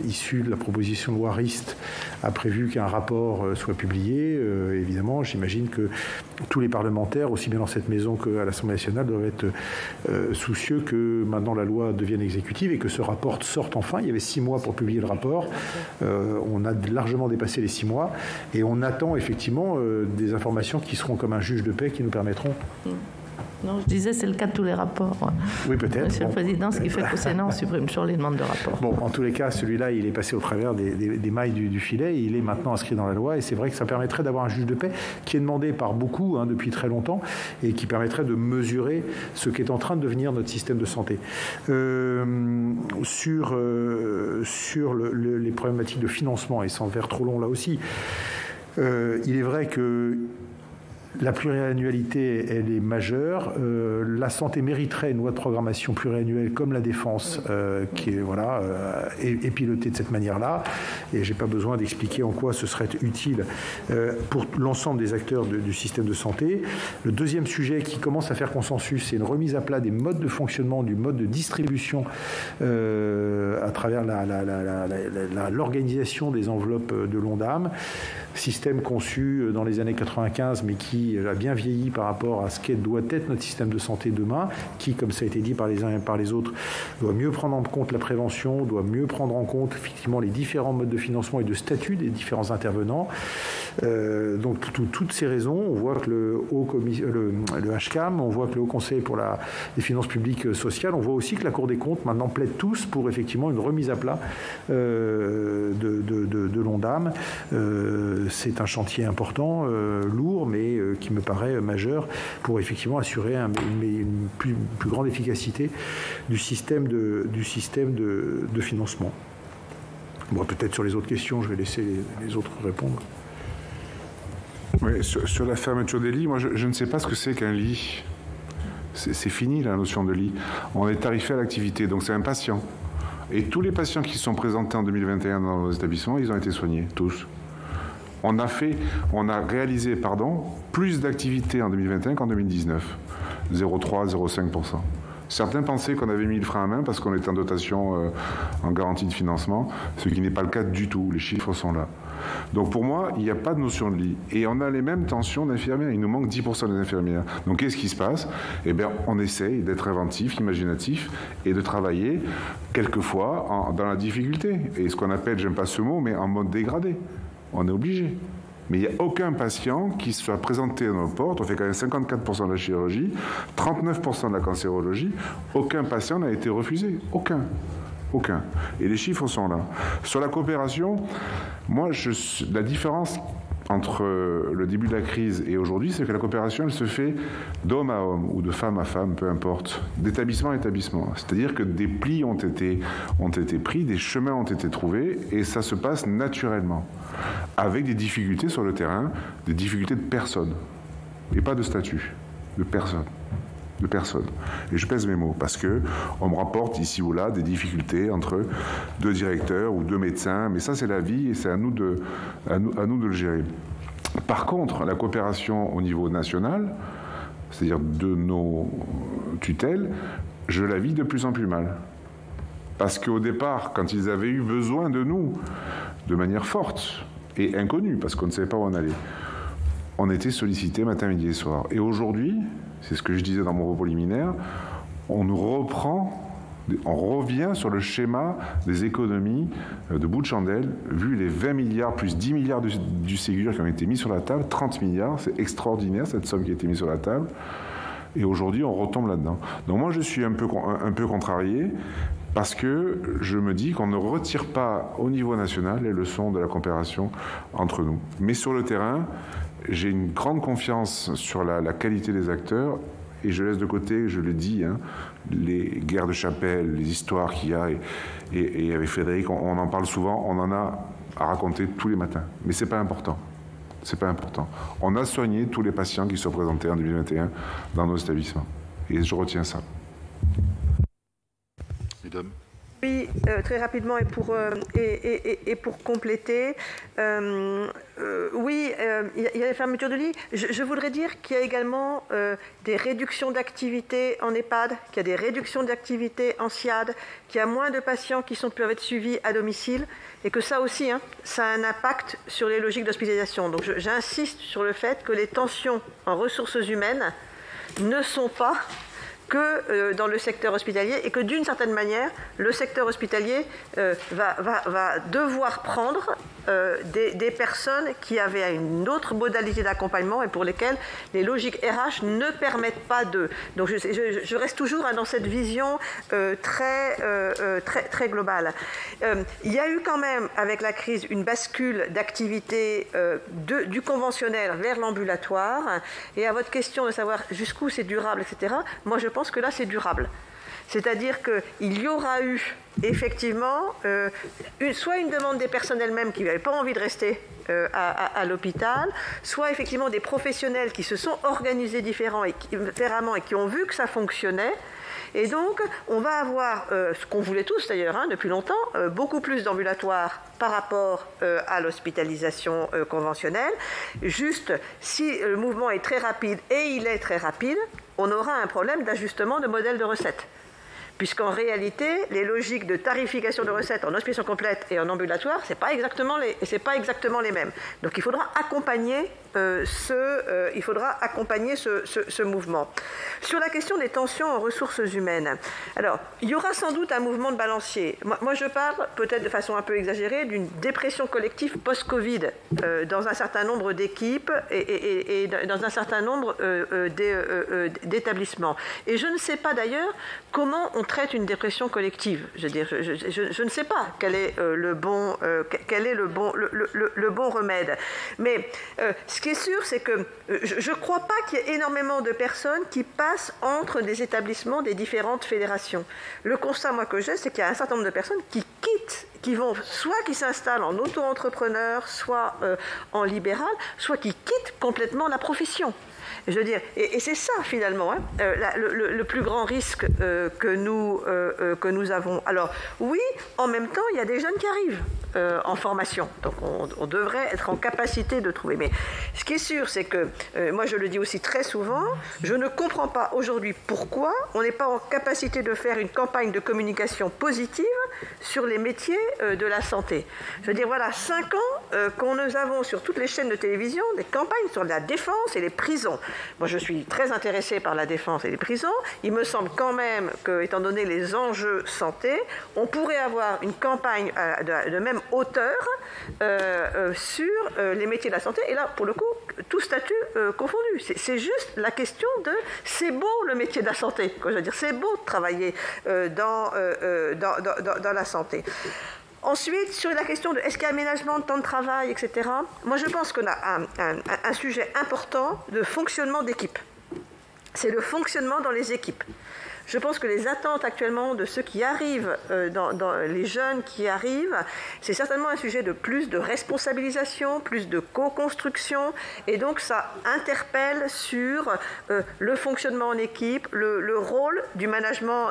issue de la proposition de loi RIST a prévu qu'un rapport soit publié. Évidemment, j'imagine que tous les parlementaires, aussi bien dans cette maison qu'à l'Assemblée nationale, doivent être soucieux que maintenant la loi devienne exécutive et que ce rapport sorte enfin. Il y avait 6 mois pour publier le rapport. On a largement dépassé les 6 mois et on attend effectivement des informations qui seront comme un juge de paix qui nous permettront... Non, je disais, c'est le cas de tous les rapports. Oui, peut-être. Monsieur le Président, ce qui fait qu'au Sénat, on supprime toujours les demandes de rapport. Bon, en tous les cas, celui-là, il est passé au travers des mailles du filet. Il est maintenant inscrit dans la loi. Et c'est vrai que ça permettrait d'avoir un juge de paix qui est demandé par beaucoup depuis très longtemps et qui permettrait de mesurer ce qu'est en train de devenir notre système de santé. Sur les problématiques de financement, et sans faire trop long là aussi, il est vrai que la pluriannualité, elle est majeure. La santé mériterait une loi de programmation pluriannuelle comme la défense, qui est pilotée de cette manière-là. Et j'ai pas besoin d'expliquer en quoi ce serait utile pour l'ensemble des acteurs du système de santé. Le deuxième sujet qui commence à faire consensus, c'est une remise à plat des modes de fonctionnement, du mode de distribution à travers l'organisation des enveloppes de l'ONDAM. Système conçu dans les années 95, mais qui a bien vieilli par rapport à ce qu'est doit être notre système de santé demain, qui, comme ça a été dit par les uns et par les autres, doit mieux prendre en compte la prévention, doit mieux prendre en compte effectivement les différents modes de financement et de statut des différents intervenants. Donc pour toutes ces raisons, on voit que le HCAM, on voit que le Haut Conseil pour les finances publiques sociales, on voit aussi que la Cour des comptes maintenant plaide tous pour effectivement une remise à plat de l'ONDAM. C'est un chantier important, lourd, mais qui me paraît majeur pour effectivement assurer une plus grande efficacité du système de financement. Bon, peut-être sur les autres questions, je vais laisser les autres répondre. Oui, sur la fermeture des lits, moi je ne sais pas ce que c'est qu'un lit. C'est fini la notion de lit. On est tarifé à l'activité, donc c'est un patient. Et tous les patients qui sont présentés en 2021 dans nos établissements, ils ont été soignés, tous. On a réalisé plus d'activités en 2021 qu'en 2019, 0,3, 0,5%. Certains pensaient qu'on avait mis le frein à main parce qu'on était en dotation en garantie de financement, ce qui n'est pas le cas du tout. Les chiffres sont là. Donc pour moi, il n'y a pas de notion de lit. Et on a les mêmes tensions d'infirmières. Il nous manque 10% des infirmières. Donc qu'est-ce qui se passe ? Eh bien, on essaye d'être inventif, imaginatif et de travailler quelquefois dans la difficulté. Et ce qu'on appelle, j'aime pas ce mot, mais en mode dégradé. On est obligé. Mais il n'y a aucun patient qui soit présenté à nos portes. On fait quand même 54% de la chirurgie, 39% de la cancérologie. Aucun patient n'a été refusé. Aucun. Et les chiffres sont là. Sur la coopération, moi, la différence entre le début de la crise et aujourd'hui, c'est que la coopération, elle se fait d'homme à homme ou de femme à femme, peu importe, d'établissement à établissement. C'est-à-dire que des plis ont été pris, des chemins ont été trouvés et ça se passe naturellement, avec des difficultés sur le terrain, des difficultés de personnes, et pas de statut, de personnes. de personnes. Et je pèse mes mots, parce qu'on me rapporte ici ou là des difficultés entre 2 directeurs ou 2 médecins, mais ça c'est la vie et c'est à nous de le gérer. Par contre, la coopération au niveau national, c'est-à-dire de nos tutelles, je la vis de plus en plus mal. Parce qu'au départ, quand ils avaient eu besoin de nous, de manière forte et inconnue, parce qu'on ne savait pas où on allait, on était sollicités matin, midi et soir. Et aujourd'hui, c'est ce que je disais dans mon propos liminaire, on revient sur le schéma des économies de bout de chandelle, vu les 20 milliards plus 10 milliards du Ségur qui ont été mis sur la table, 30 milliards, c'est extraordinaire cette somme qui a été mise sur la table. Et aujourd'hui, on retombe là-dedans. Donc moi, je suis un peu contrarié, parce que je me dis qu'on ne retire pas au niveau national les leçons de la coopération entre nous. Mais sur le terrain, j'ai une grande confiance sur la qualité des acteurs et je laisse de côté, je le dis, les guerres de chapelle, les histoires qu'il y a. Et avec Frédéric, on en parle souvent, on en a à raconter tous les matins. Mais ce n'est pas important. C'est pas important. On a soigné tous les patients qui sont présentés en 2021 dans nos établissements. Et je retiens ça. Mesdames. Oui, très rapidement et pour compléter, oui, il y a les fermetures de lits. Je voudrais dire qu'il y a également des réductions d'activité en EHPAD, qu'il y a des réductions d'activité en SIAD, qu'il y a moins de patients qui peuvent être suivis à domicile et que ça aussi, ça a un impact sur les logiques d'hospitalisation. Donc j'insiste sur le fait que les tensions en ressources humaines ne sont pas que dans le secteur hospitalier et que d'une certaine manière, le secteur hospitalier va devoir prendre des personnes qui avaient une autre modalité d'accompagnement et pour lesquelles les logiques RH ne permettent pas de. Donc je reste toujours dans cette vision très globale. Il y a eu quand même avec la crise une bascule d'activité du conventionnel vers l'ambulatoire et à votre question de savoir jusqu'où c'est durable, etc., moi je pense que là c'est durable. C'est-à-dire qu'il y aura eu effectivement soit une demande des personnes elles-mêmes qui n'avaient pas envie de rester à l'hôpital, soit effectivement des professionnels qui se sont organisés différemment et qui ont vu que ça fonctionnait. Et donc, on va avoir, ce qu'on voulait tous d'ailleurs depuis longtemps, beaucoup plus d'ambulatoires par rapport à l'hospitalisation conventionnelle. Juste, si le mouvement est très rapide, et il est très rapide, on aura un problème d'ajustement de modèle de recettes. Puisqu'en réalité, les logiques de tarification de recettes en hospitalisation complète et en ambulatoire, ce n'est pas exactement les mêmes. Donc il faudra accompagner ce mouvement. Sur la question des tensions en ressources humaines, alors il y aura sans doute un mouvement de balancier. Moi je parle, peut-être de façon un peu exagérée, d'une dépression collective post-Covid dans un certain nombre d'équipes et dans un certain nombre d'établissements. Et je ne sais pas d'ailleurs comment on traite une dépression collective. Je veux dire, je ne sais pas quel est le bon remède. Mais ce qui est sûr, c'est que je ne crois pas qu'il y ait énormément de personnes qui passent entre des établissements des différentes fédérations. Le constat, moi, que j'ai, c'est qu'il y a un certain nombre de personnes qui quittent, qui s'installent en auto-entrepreneur, soit en libéral, soit qui quittent complètement la profession. Je veux dire, et c'est ça finalement le plus grand risque que nous avons. Alors oui, en même temps, il y a des jeunes qui arrivent en formation, donc on devrait être en capacité de trouver. Mais ce qui est sûr, c'est que moi je le dis aussi très souvent, je ne comprends pas aujourd'hui pourquoi on n'est pas en capacité de faire une campagne de communication positive sur les métiers de la santé. Je veux dire, voilà 5 ans qu'on nous avons sur toutes les chaînes de télévision des campagnes sur la défense et les prisons. Moi, je suis très intéressée par la défense et les prisons. Il me semble quand même que, étant donné les enjeux santé, on pourrait avoir une campagne de même hauteur sur les métiers de la santé. Et là, pour le coup, tout statut confondu. C'est juste la question de c'est beau le métier de la santé. Je veux dire, c'est beau de travailler dans la santé. Ensuite, sur la question de est-ce qu'il y a aménagement de temps de travail, etc., moi je pense qu'on a un sujet important de fonctionnement d'équipe. C'est le fonctionnement dans les équipes. Je pense que les attentes actuellement de ceux qui arrivent, dans les jeunes qui arrivent, c'est certainement un sujet de plus de responsabilisation, plus de co-construction, et donc ça interpelle sur le fonctionnement en équipe, le rôle du management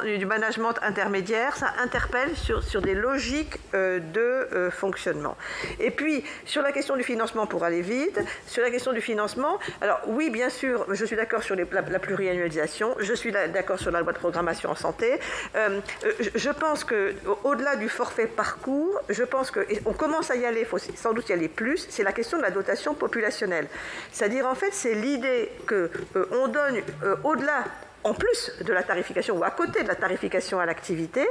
intermédiaire, ça interpelle sur des logiques de fonctionnement. Et puis, sur la question du financement, pour aller vite, sur la question du financement, alors oui, bien sûr, je suis d'accord sur la pluriannualisation, je suis d'accord sur la loi de programmation en santé. Je pense qu'au-delà du forfait parcours, je pense qu'on commence à y aller, il faut sans doute y aller plus, c'est la question de la dotation populationnelle. C'est-à-dire, en fait, c'est l'idée qu'on donne au-delà, en plus de la tarification ou à côté de la tarification à l'activité,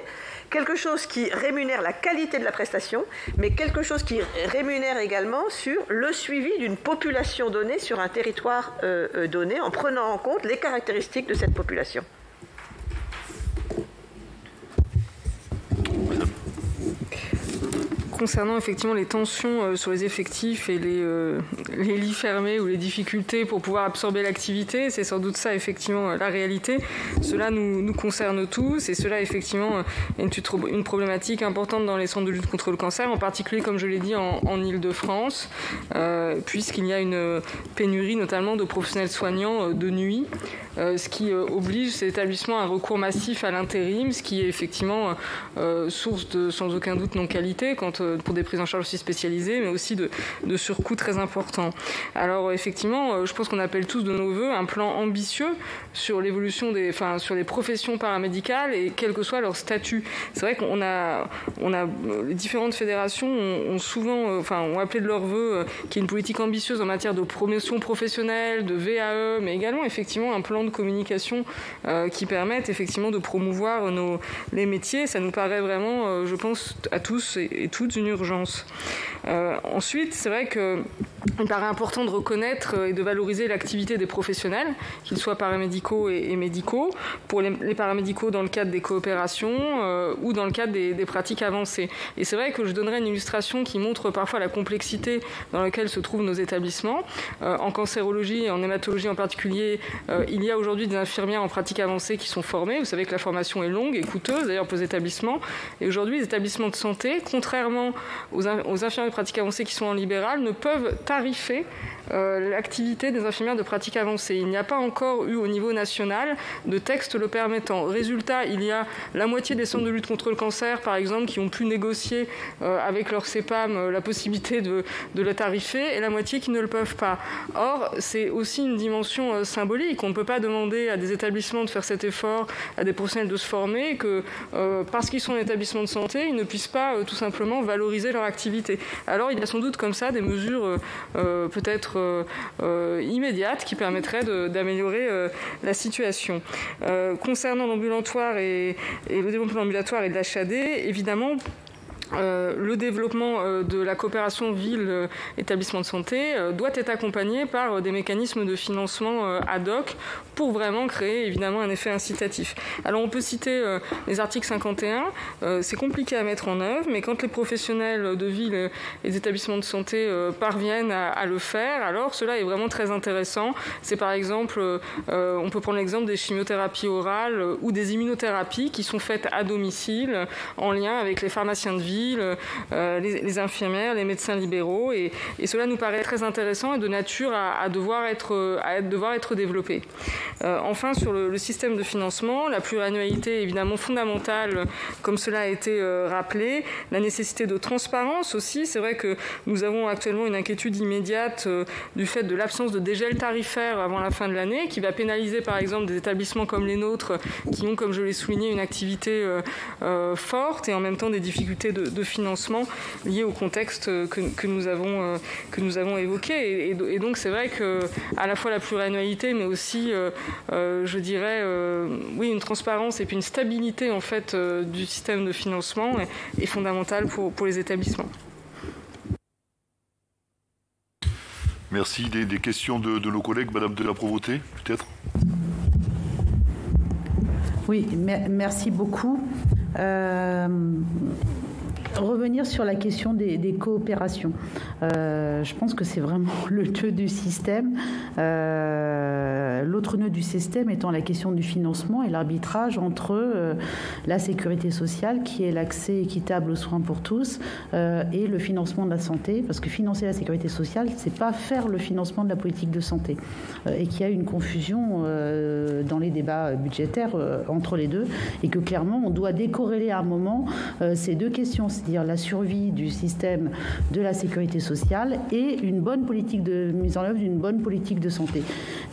quelque chose qui rémunère la qualité de la prestation, mais quelque chose qui rémunère également sur le suivi d'une population donnée sur un territoire donné, en prenant en compte les caractéristiques de cette population. Concernant effectivement les tensions sur les effectifs et les lits fermés ou les difficultés pour pouvoir absorber l'activité, c'est sans doute ça effectivement la réalité. Cela nous concerne tous et cela effectivement est une problématique importante dans les centres de lutte contre le cancer, en particulier comme je l'ai dit en Île-de-France, puisqu'il y a une pénurie notamment de professionnels soignants de nuit, ce qui oblige ces établissements à un recours massif à l'intérim, ce qui est effectivement source de sans aucun doute non-qualité pour des prises en charge aussi spécialisées, mais aussi de surcoûts très importants. Alors effectivement, je pense qu'on appelle tous de nos voeux un plan ambitieux sur l'évolution sur les professions paramédicales et quel que soit leur statut. C'est vrai qu'on a les différentes fédérations ont appelé de leur vœu qu'il y ait une politique ambitieuse en matière de promotion professionnelle, de VAE, mais également effectivement un plan de communication qui permette effectivement de promouvoir les métiers. Ça nous paraît vraiment, je pense, à tous et toutes une urgence. Ensuite, c'est vrai qu'il paraît important de reconnaître et de valoriser l'activité des professionnels, qu'ils soient paramédicaux et médicaux, pour les paramédicaux dans le cadre des coopérations ou dans le cadre des pratiques avancées. Et c'est vrai que je donnerai une illustration qui montre parfois la complexité dans laquelle se trouvent nos établissements. En cancérologie et en hématologie en particulier, il y a aujourd'hui des infirmières en pratique avancée qui sont formées. Vous savez que la formation est longue et coûteuse, d'ailleurs, pour les établissements. Et aujourd'hui, les établissements de santé, contrairement aux infirmières de pratique avancée qui sont en libéral, ne peuvent tarifer l'activité des infirmières de pratique avancée. Il n'y a pas encore eu au niveau national de texte le permettant. Résultat, il y a la moitié des centres de lutte contre le cancer, par exemple, qui ont pu négocier avec leur CEPAM la possibilité de le tarifer, et la moitié qui ne le peuvent pas. Or, c'est aussi une dimension symbolique. On ne peut pas demander à des établissements de faire cet effort, à des professionnels de se former, que parce qu'ils sont en établissement de santé, ils ne puissent pas tout simplement valoriser leur activité. Alors, il y a sans doute comme ça des mesures peut-être immédiates qui permettraient d'améliorer la situation. Concernant l'ambulatoire et le développement ambulatoire et de l'HAD, évidemment, le développement de la coopération ville-établissement de santé doit être accompagné par des mécanismes de financement ad hoc pour vraiment créer évidemment un effet incitatif. Alors on peut citer les articles 51, c'est compliqué à mettre en œuvre, mais quand les professionnels de ville et les établissements de santé parviennent à le faire, alors cela est vraiment très intéressant. C'est par exemple, on peut prendre l'exemple des chimiothérapies orales ou des immunothérapies qui sont faites à domicile en lien avec les pharmaciens de ville, les infirmières, les médecins libéraux, et cela nous paraît très intéressant et de nature à devoir être développé. Enfin, sur le système de financement, la pluriannualité est évidemment fondamentale, comme cela a été rappelé. La nécessité de transparence aussi. C'est vrai que nous avons actuellement une inquiétude immédiate du fait de l'absence de dégel tarifaire avant la fin de l'année, qui va pénaliser par exemple des établissements comme les nôtres, qui ont, comme je l'ai souligné, une activité forte et en même temps des difficultés de financement liées au contexte que nous avons évoqué. Et donc c'est vrai que à la fois la pluriannualité, mais aussi je dirais oui, une transparence et puis une stabilité en fait du système de financement est fondamentale pour les établissements. Merci. Des questions de nos collègues, Madame de la Provôté, peut-être? Oui, merci beaucoup. Revenir sur la question des coopérations. Je pense que c'est vraiment le jeu du système. L'autre nœud du système étant la question du financement et l'arbitrage entre la sécurité sociale, qui est l'accès équitable aux soins pour tous, et le financement de la santé, parce que financer la sécurité sociale, c'est pas faire le financement de la politique de santé, et qu'il y a une confusion dans les débats budgétaires entre les deux, et que clairement on doit décorréler à un moment ces deux questions, c'est-à-dire la survie du système de la sécurité sociale et une bonne politique de mise en œuvre d'une bonne politique de santé,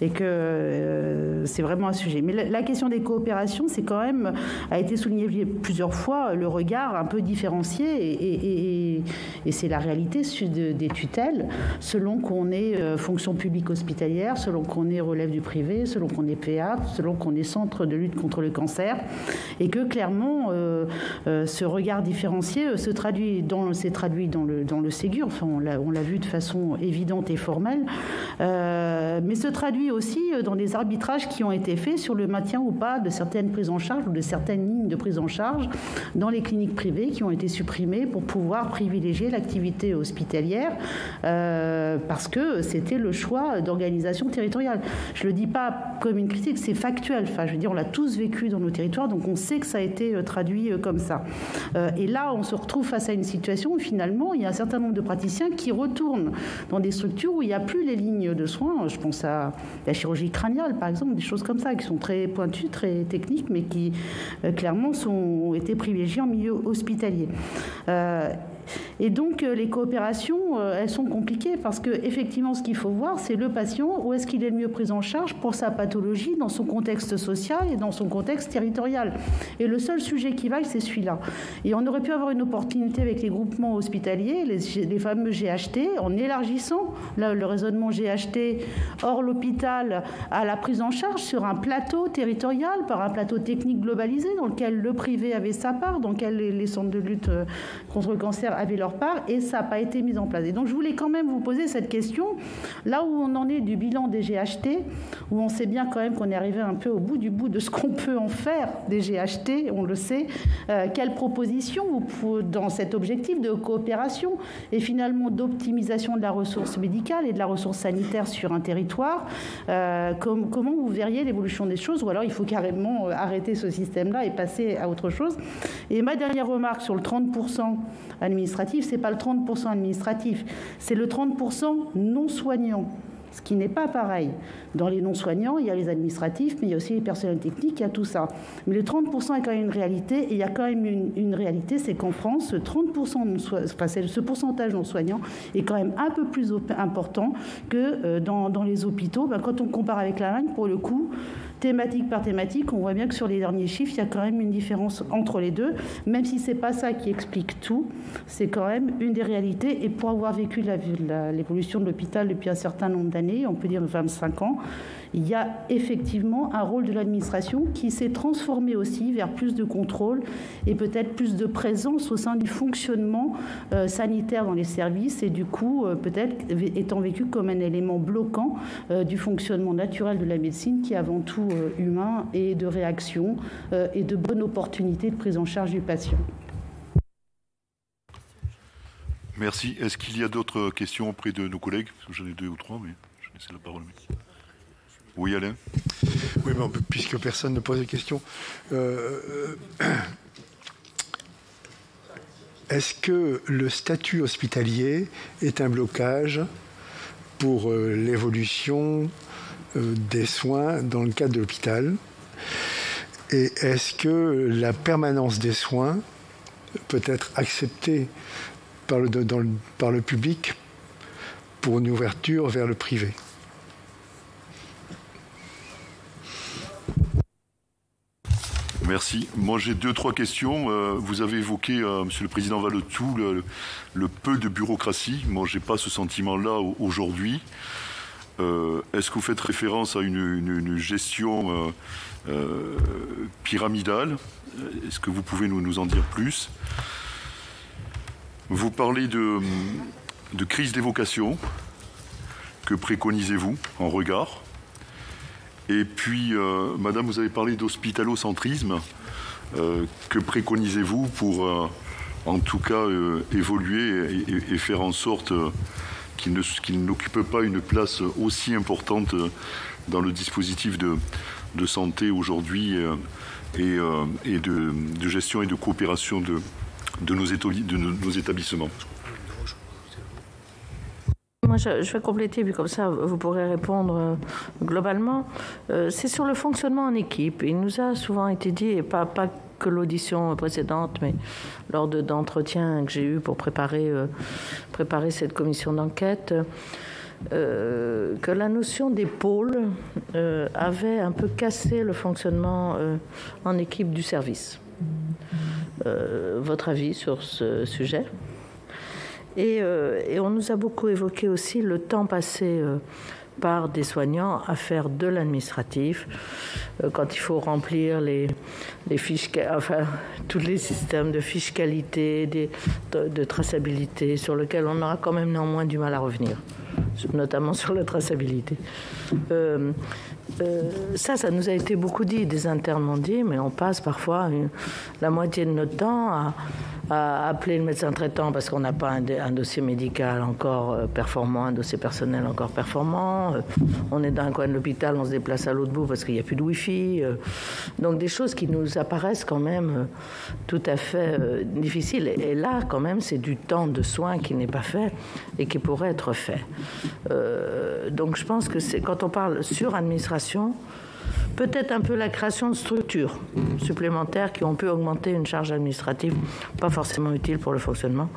et que c'est vraiment un sujet. Mais la question des coopérations, c'est quand même, a été souligné plusieurs fois, le regard un peu différencié, et c'est la réalité des tutelles, selon qu'on est fonction publique hospitalière, selon qu'on est relève du privé, selon qu'on est pédiatre, selon qu'on est centre de lutte contre le cancer, et que clairement ce regard différencié s'est traduit dans le Ségur, enfin on l'a vu de façon évidente et formelle, mais se traduit aussi dans des arbitrages qui ont été faits sur le maintien ou pas de certaines prises en charge ou de certaines lignes de prise en charge dans les cliniques privées qui ont été supprimées pour pouvoir privilégier l'activité hospitalière parce que c'était le choix d'organisation territoriale. Je ne le dis pas comme une critique, c'est factuel. Enfin, je veux dire, on l'a tous vécu dans nos territoires, donc on sait que ça a été traduit comme ça. Et là, on se retrouve face à une situation où finalement, il y a un certain nombre de praticiens qui retournent dans des structures où il n'y a plus les lignes de soins. Je pense à la chirurgie crâniale, par exemple, des choses comme ça, qui sont très pointues, très techniques, mais qui clairement ont été privilégiées en milieu hospitalier. Et donc, les coopérations, elles sont compliquées parce que effectivement, ce qu'il faut voir, c'est le patient, où est-ce qu'il est le mieux pris en charge pour sa pathologie dans son contexte social et dans son contexte territorial. Et le seul sujet qui vaille, c'est celui-là. Et on aurait pu avoir une opportunité avec les groupements hospitaliers, les fameux GHT, en élargissant le raisonnement GHT hors l'hôpital à la prise en charge sur un plateau territorial, par un plateau technique globalisé, dans lequel le privé avait sa part, dans lequel les centres de lutte contre le cancer avaient leur part, et ça n'a pas été mis en place. Et donc je voulais quand même vous poser cette question, là où on en est du bilan des GHT, où on sait bien quand même qu'on est arrivé un peu au bout du bout de ce qu'on peut en faire des GHT, on le sait, quelles propositions dans cet objectif de coopération et finalement d'optimisation de la ressource médicale et de la ressource sanitaire sur un territoire, comment vous verriez l'évolution des choses, ou alors il faut carrément arrêter ce système-là et passer à autre chose. Et ma dernière remarque sur le 30% administratif, c'est pas le 30% administratif, c'est le 30% non soignant, ce qui n'est pas pareil. Dans les non-soignants, il y a les administratifs, mais il y a aussi les personnels techniques, il y a tout ça. Mais le 30% est quand même une réalité, et il y a quand même une réalité, c'est qu'en France, ce 30% ce pourcentage non-soignant est quand même un peu plus important que dans les hôpitaux. Quand on compare avec l'Allemagne, pour le coup, thématique par thématique, on voit bien que sur les derniers chiffres, il y a quand même une différence entre les deux, même si ce n'est pas ça qui explique tout, c'est quand même une des réalités. Et pour avoir vécu l'évolution de l'hôpital depuis un certain nombre d'années, on peut dire 25 ans, il y a effectivement un rôle de l'administration qui s'est transformé aussi vers plus de contrôle et peut-être plus de présence au sein du fonctionnement sanitaire dans les services, et du coup peut-être étant vécu comme un élément bloquant du fonctionnement naturel de la médecine, qui est avant tout humain et de réaction et de bonne opportunité de prise en charge du patient. Merci. Est-ce qu'il y a d'autres questions auprès de nos collègues? J'en ai 2 ou 3, mais je laisse la parole. Oui, Alain. Oui, mais puisque personne ne pose de questions, est-ce que le statut hospitalier est un blocage pour l'évolution des soins dans le cadre de l'hôpital? Et est-ce que la permanence des soins peut être acceptée par le public pour une ouverture vers le privé? Merci. Moi, j'ai 2-3 questions. Vous avez évoqué, Monsieur le Président Vallottou, le peu de bureaucratie. Moi, je n'ai pas ce sentiment-là aujourd'hui. Est-ce que vous faites référence à une gestion pyramidale? Est-ce que vous pouvez nous en dire plus? Vous parlez de crise des vocations. Que préconisez-vous en regard? Et puis, Madame, vous avez parlé d'hospitalocentrisme. Que préconisez-vous pour, en tout cas, évoluer et faire en sorte qu'il n'occupe pas une place aussi importante dans le dispositif de santé aujourd'hui et de gestion et de coopération de nos établissements. Moi, je vais compléter, puis comme ça, vous pourrez répondre globalement. C'est sur le fonctionnement en équipe. Il nous a souvent été dit, et pas que l'audition précédente, mais lors d'entretiens que j'ai eus pour préparer cette commission d'enquête, que la notion des pôles avait un peu cassé le fonctionnement en équipe du service. Votre avis sur ce sujet ? Et on nous a beaucoup évoqué aussi le temps passé par des soignants à faire de l'administratif, quand il faut remplir les fiches, enfin tous les systèmes de fiches qualité, de traçabilité, sur lesquels on aura quand même néanmoins du mal à revenir, notamment sur la traçabilité. Ça nous a été beaucoup dit, des internes m'ont dit, mais on passe parfois la moitié de notre temps à appeler le médecin traitant parce qu'on n'a pas un dossier médical encore performant, un dossier personnel encore performant. On est dans un coin de l'hôpital, on se déplace à l'autre bout parce qu'il n'y a plus de Wi-Fi. Donc des choses qui nous apparaissent quand même tout à fait difficiles. Et là, quand même, c'est du temps de soins qui n'est pas fait et qui pourrait être fait. Donc je pense que c'est quand on parle sur administration, peut-être un peu la création de structures supplémentaires qui ont pu augmenter une charge administrative, pas forcément utile pour le fonctionnement,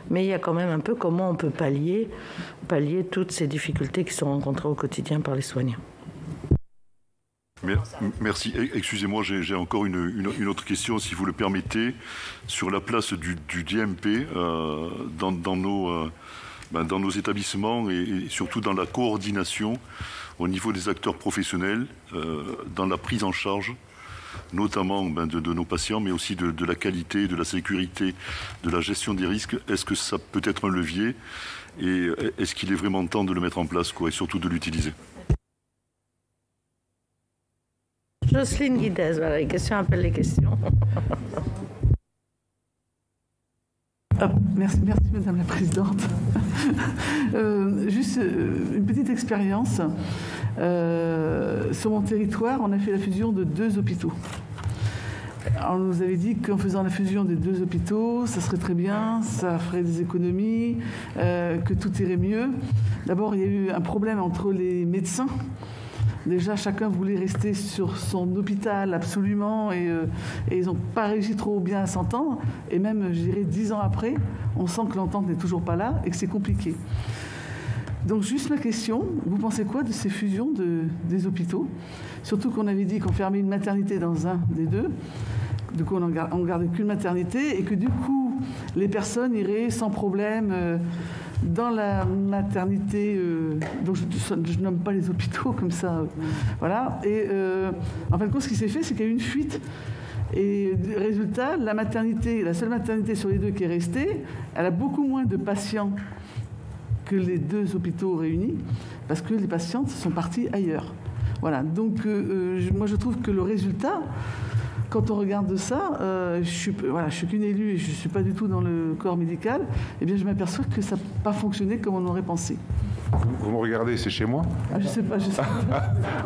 mais il y a quand même un peu comment on peut pallier toutes ces difficultés qui sont rencontrées au quotidien par les soignants. Merci. Excusez-moi, j'ai encore une autre question, si vous le permettez, sur la place du DMP dans nos établissements et surtout dans la coordination au niveau des acteurs professionnels, dans la prise en charge, notamment de nos patients, mais aussi de la qualité, de la sécurité, de la gestion des risques. Est-ce que ça peut être un levier et est-ce qu'il est vraiment temps de le mettre en place, et surtout de l'utiliser? Jocelyne Guidez, voilà, les questions appellent les questions. Merci Madame la Présidente. Juste une petite expérience. Sur mon territoire, on a fait la fusion de 2 hôpitaux. On nous avait dit qu'en faisant la fusion des 2 hôpitaux, ça serait très bien, ça ferait des économies, que tout irait mieux. D'abord, il y a eu un problème entre les médecins. Déjà, chacun voulait rester sur son hôpital absolument et ils n'ont pas réussi trop bien à s'entendre. Et même, je dirais, 10 ans après, on sent que l'entente n'est toujours pas là et que c'est compliqué. Donc, juste ma question, vous pensez quoi de ces fusions des hôpitaux? Surtout qu'on avait dit qu'on fermait une maternité dans un des 2. Du coup, on gardait qu'une maternité et que du coup, les personnes iraient sans problème dans la maternité, donc je nomme pas les hôpitaux comme ça, voilà. Et en fin de compte, ce qui s'est fait, c'est qu'il y a eu une fuite. Et résultat, la seule maternité sur les 2 qui est restée, elle a beaucoup moins de patients que les 2 hôpitaux réunis, parce que les patientes sont parties ailleurs. Voilà. Donc, moi, je trouve que le résultat, quand on regarde ça, je suis qu'une élue et je ne suis pas du tout dans le corps médical, eh bien je m'aperçois que ça n'a pas fonctionné comme on aurait pensé. Vous me regardez, c'est chez moi? Je sais pas.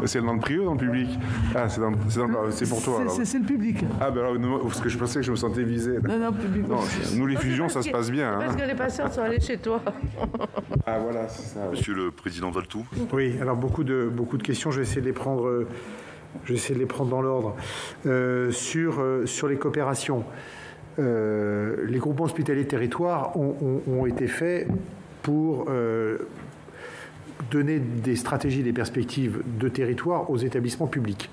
C'est dans le privé ou dans le public? Ah, c'est pour toi alors. C'est le public. Ah ben alors, parce que je pensais que je me sentais visé. Non, public. Non, nous les fusions, ça se passe bien. Parce que les patients sont allés chez toi. Ah voilà, c'est ça. Monsieur le Président Valtou. Oui, alors beaucoup de questions, je vais essayer de les prendre... dans l'ordre. Sur les coopérations, les groupements hospitaliers de territoire ont été faits pour donner des stratégies, des perspectives de territoire aux établissements publics.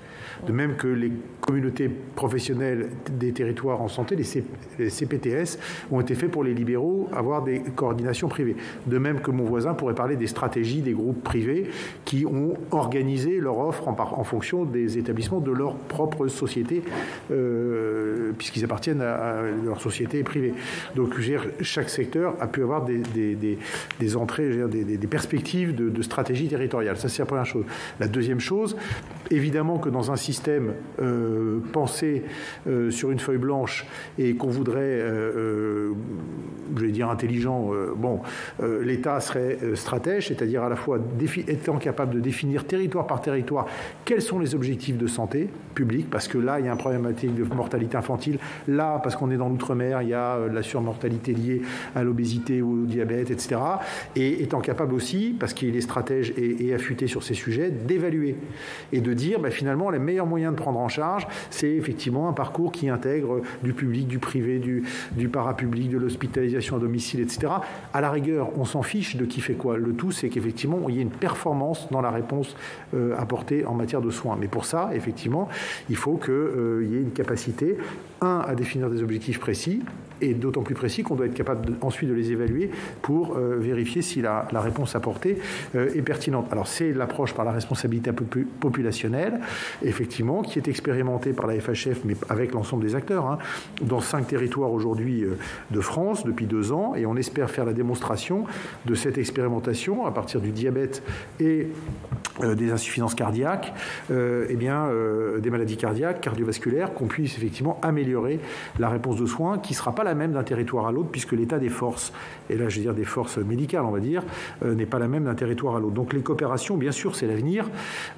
De même que les communautés professionnelles des territoires en santé, les CPTS, ont été faits pour les libéraux avoir des coordinations privées. De même que mon voisin pourrait parler des stratégies des groupes privés qui ont organisé leur offre en fonction des établissements de leur propre société, puisqu'ils appartiennent à leur société privée. Donc chaque secteur a pu avoir des entrées, des perspectives de stratégie stratégie territoriale. Ça, c'est la première chose. La deuxième chose, évidemment que dans un système pensé sur une feuille blanche et qu'on voudrait, je vais dire intelligent, l'État serait stratège, c'est-à-dire à la fois étant capable de définir territoire par territoire quels sont les objectifs de santé publique, parce que là, il y a un problématique de mortalité infantile. Là, parce qu'on est dans l'outre-mer, il y a la surmortalité liée à l'obésité ou au diabète, etc. Et étant capable aussi, parce qu'il est stratège et affûté sur ces sujets, d'évaluer et de dire, finalement, les meilleurs moyens de prendre en charge, c'est effectivement un parcours qui intègre du public, du privé, du parapublic, de l'hospitalisation à domicile, etc. À la rigueur, on s'en fiche de qui fait quoi. Le tout, c'est qu'effectivement, il y ait une performance dans la réponse apportée en matière de soins. Mais pour ça, effectivement, il faut qu'il y ait une capacité, à définir des objectifs précis, et d'autant plus précis qu'on doit être capable ensuite de les évaluer pour vérifier si la réponse apportée est pertinente. Alors c'est l'approche par la responsabilité populationnelle, effectivement, qui est expérimentée par la FHF, mais avec l'ensemble des acteurs, dans 5 territoires aujourd'hui de France, depuis 2 ans, et on espère faire la démonstration de cette expérimentation à partir du diabète et des insuffisances cardiaques, des maladies cardiaques, cardiovasculaires, qu'on puisse effectivement améliorer la réponse de soins, qui ne sera pas la même d'un territoire à l'autre, puisque l'état des forces, et là je veux dire des forces médicales, on va dire, n'est pas la même d'un territoire à l'autre. Donc les coopérations, bien sûr, c'est l'avenir,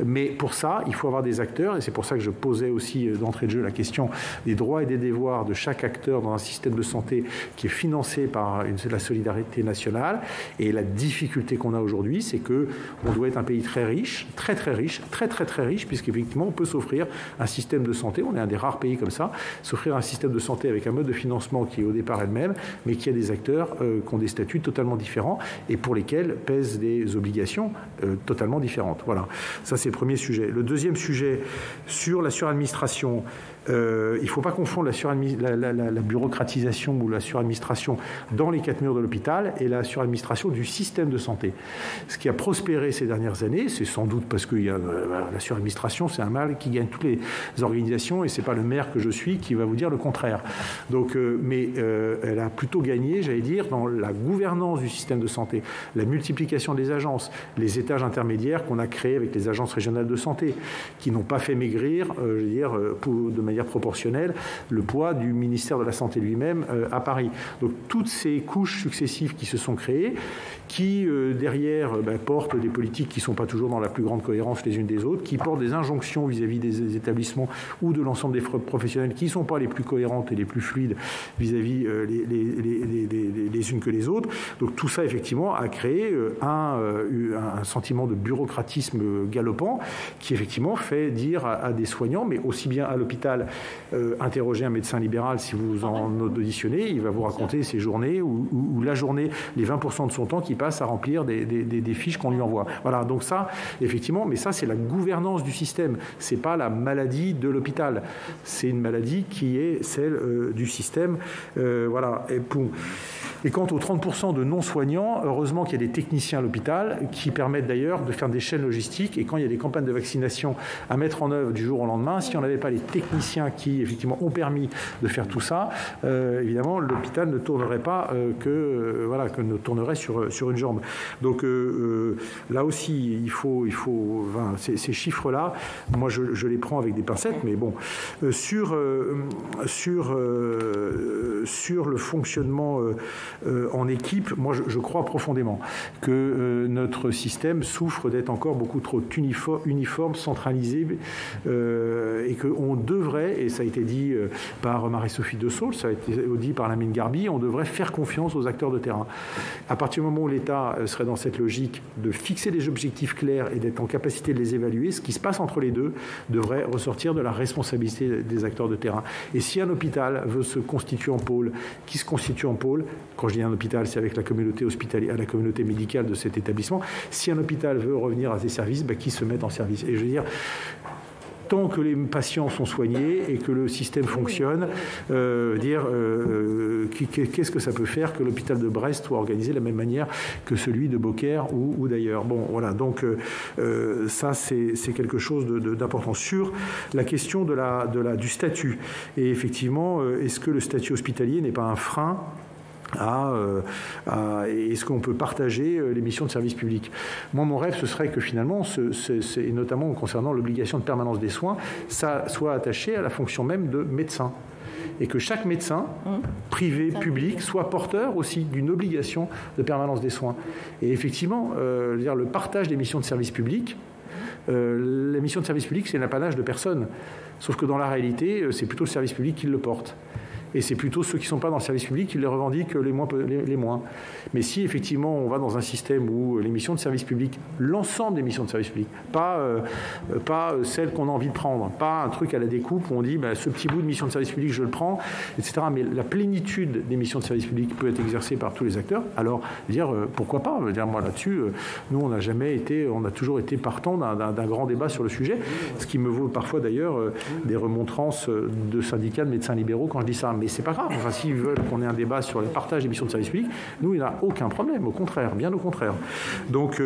mais pour ça, il faut avoir des acteurs, et c'est pour ça que je posais aussi d'entrée de jeu la question des droits et des devoirs de chaque acteur dans un système de santé qui est financé par la solidarité nationale. Et la difficulté qu'on a aujourd'hui, c'est qu'on doit être un pays très riche, très riche, très riche, puisqu'effectivement on peut s'offrir un système de santé, on est un des rares pays comme ça, s'offrir un système de santé avec un mode de financement qui est au départ elle-même, mais qui a des acteurs qui ont des statuts totalement différents et pour lesquels pèsent des obligations totalement différentes. Voilà, ça c'est le premier sujet. Le deuxième sujet, sur la suradministration, il ne faut pas confondre la bureaucratisation ou la suradministration dans les 4 murs de l'hôpital et la suradministration du système de santé. Ce qui a prospéré ces dernières années, c'est sans doute parce que la suradministration, c'est un mal qui gagne toutes les organisations et ce n'est pas le maire que je suis qui va vous dire le contraire. Donc, mais elle a plutôt gagné, j'allais dire, dans la gouvernance du système de santé, la multiplication des agences, les étages intermédiaires qu'on a créés avec les agences régionales de santé, qui n'ont pas fait maigrir, je veux dire, de manière proportionnelle, le poids du ministère de la Santé lui-même à Paris. Donc toutes ces couches successives qui se sont créées, qui derrière portent des politiques qui ne sont pas toujours dans la plus grande cohérence les unes des autres, qui portent des injonctions vis-à-vis des établissements ou de l'ensemble des professionnels qui ne sont pas les plus cohérentes et les plus fluides vis-à-vis les unes que les autres. Donc tout ça effectivement a créé un sentiment de bureaucratisme galopant qui effectivement fait dire à des soignants, mais aussi bien à l'hôpital, interrogez un médecin libéral si vous en auditionnez, il va vous raconter ses journées ou la journée, les 20% de son temps qui passe à remplir des fiches qu'on lui envoie. Voilà, donc ça, effectivement, mais ça c'est la gouvernance du système, c'est pas la maladie de l'hôpital, c'est une maladie qui est celle du système. Voilà. Et quant aux 30% de non-soignants, heureusement qu'il y a des techniciens à l'hôpital qui permettent d'ailleurs de faire des chaînes logistiques. Et quand il y a des campagnes de vaccination à mettre en œuvre du jour au lendemain, si on n'avait pas les techniciens qui, effectivement, ont permis de faire tout ça, évidemment, l'hôpital ne tournerait pas ne tournerait sur une jambe. Donc là aussi, il faut ces chiffres-là, moi je les prends avec des pincettes, mais bon, sur le fonctionnement en équipe, moi je crois profondément que notre système souffre d'être encore beaucoup trop uniforme, centralisé, et qu'on devrait, et ça a été dit par Marie-Sophie De Saulles, ça a été dit par Lamine Garbi, on devrait faire confiance aux acteurs de terrain. À partir du moment où l'État serait dans cette logique de fixer des objectifs clairs et d'être en capacité de les évaluer, ce qui se passe entre les deux devrait ressortir de la responsabilité des acteurs de terrain. Et si un hôpital veut se constituer en pôle, qui se constitue en pôle, quand je dis un hôpital, c'est avec la communauté hospitalière, la communauté médicale de cet établissement, si un hôpital veut revenir à ses services, qui se mette en service. Et je veux dire, tant que les patients sont soignés et que le système fonctionne, qu'est-ce que ça peut faire que l'hôpital de Brest soit organisé de la même manière que celui de Beaucaire ou d'ailleurs. Bon, voilà, donc ça c'est quelque chose d'important. Sur la question du statut, et effectivement, est-ce que le statut hospitalier n'est pas un frein est-ce qu'on peut partager les missions de service public. Moi, mon rêve, ce serait que finalement, et notamment concernant l'obligation de permanence des soins, ça soit attaché à la fonction même de médecin. Et que chaque médecin, privé, public, soit porteur aussi d'une obligation de permanence des soins. Et effectivement, le partage des missions de service public, la mission de service public, c'est l'apanage de personne. Sauf que dans la réalité, c'est plutôt le service public qui le porte. Et c'est plutôt ceux qui ne sont pas dans le service public qui les revendiquent les moins. Mais si effectivement on va dans un système où les missions de service public, l'ensemble des missions de service public, pas celles qu'on a envie de prendre, pas un truc à la découpe où on dit ce petit bout de mission de service public je le prends, etc. Mais la plénitude des missions de service public peut être exercée par tous les acteurs. Alors pourquoi pas. Moi là-dessus, nous on a toujours été partant d'un grand débat sur le sujet, ce qui me vaut parfois d'ailleurs des remontrances de syndicats de médecins libéraux quand je dis ça. Mais c'est pas grave. Enfin, s'ils veulent qu'on ait un débat sur le partage des missions de service public, nous, il n'y a aucun problème. Au contraire, bien au contraire. Donc,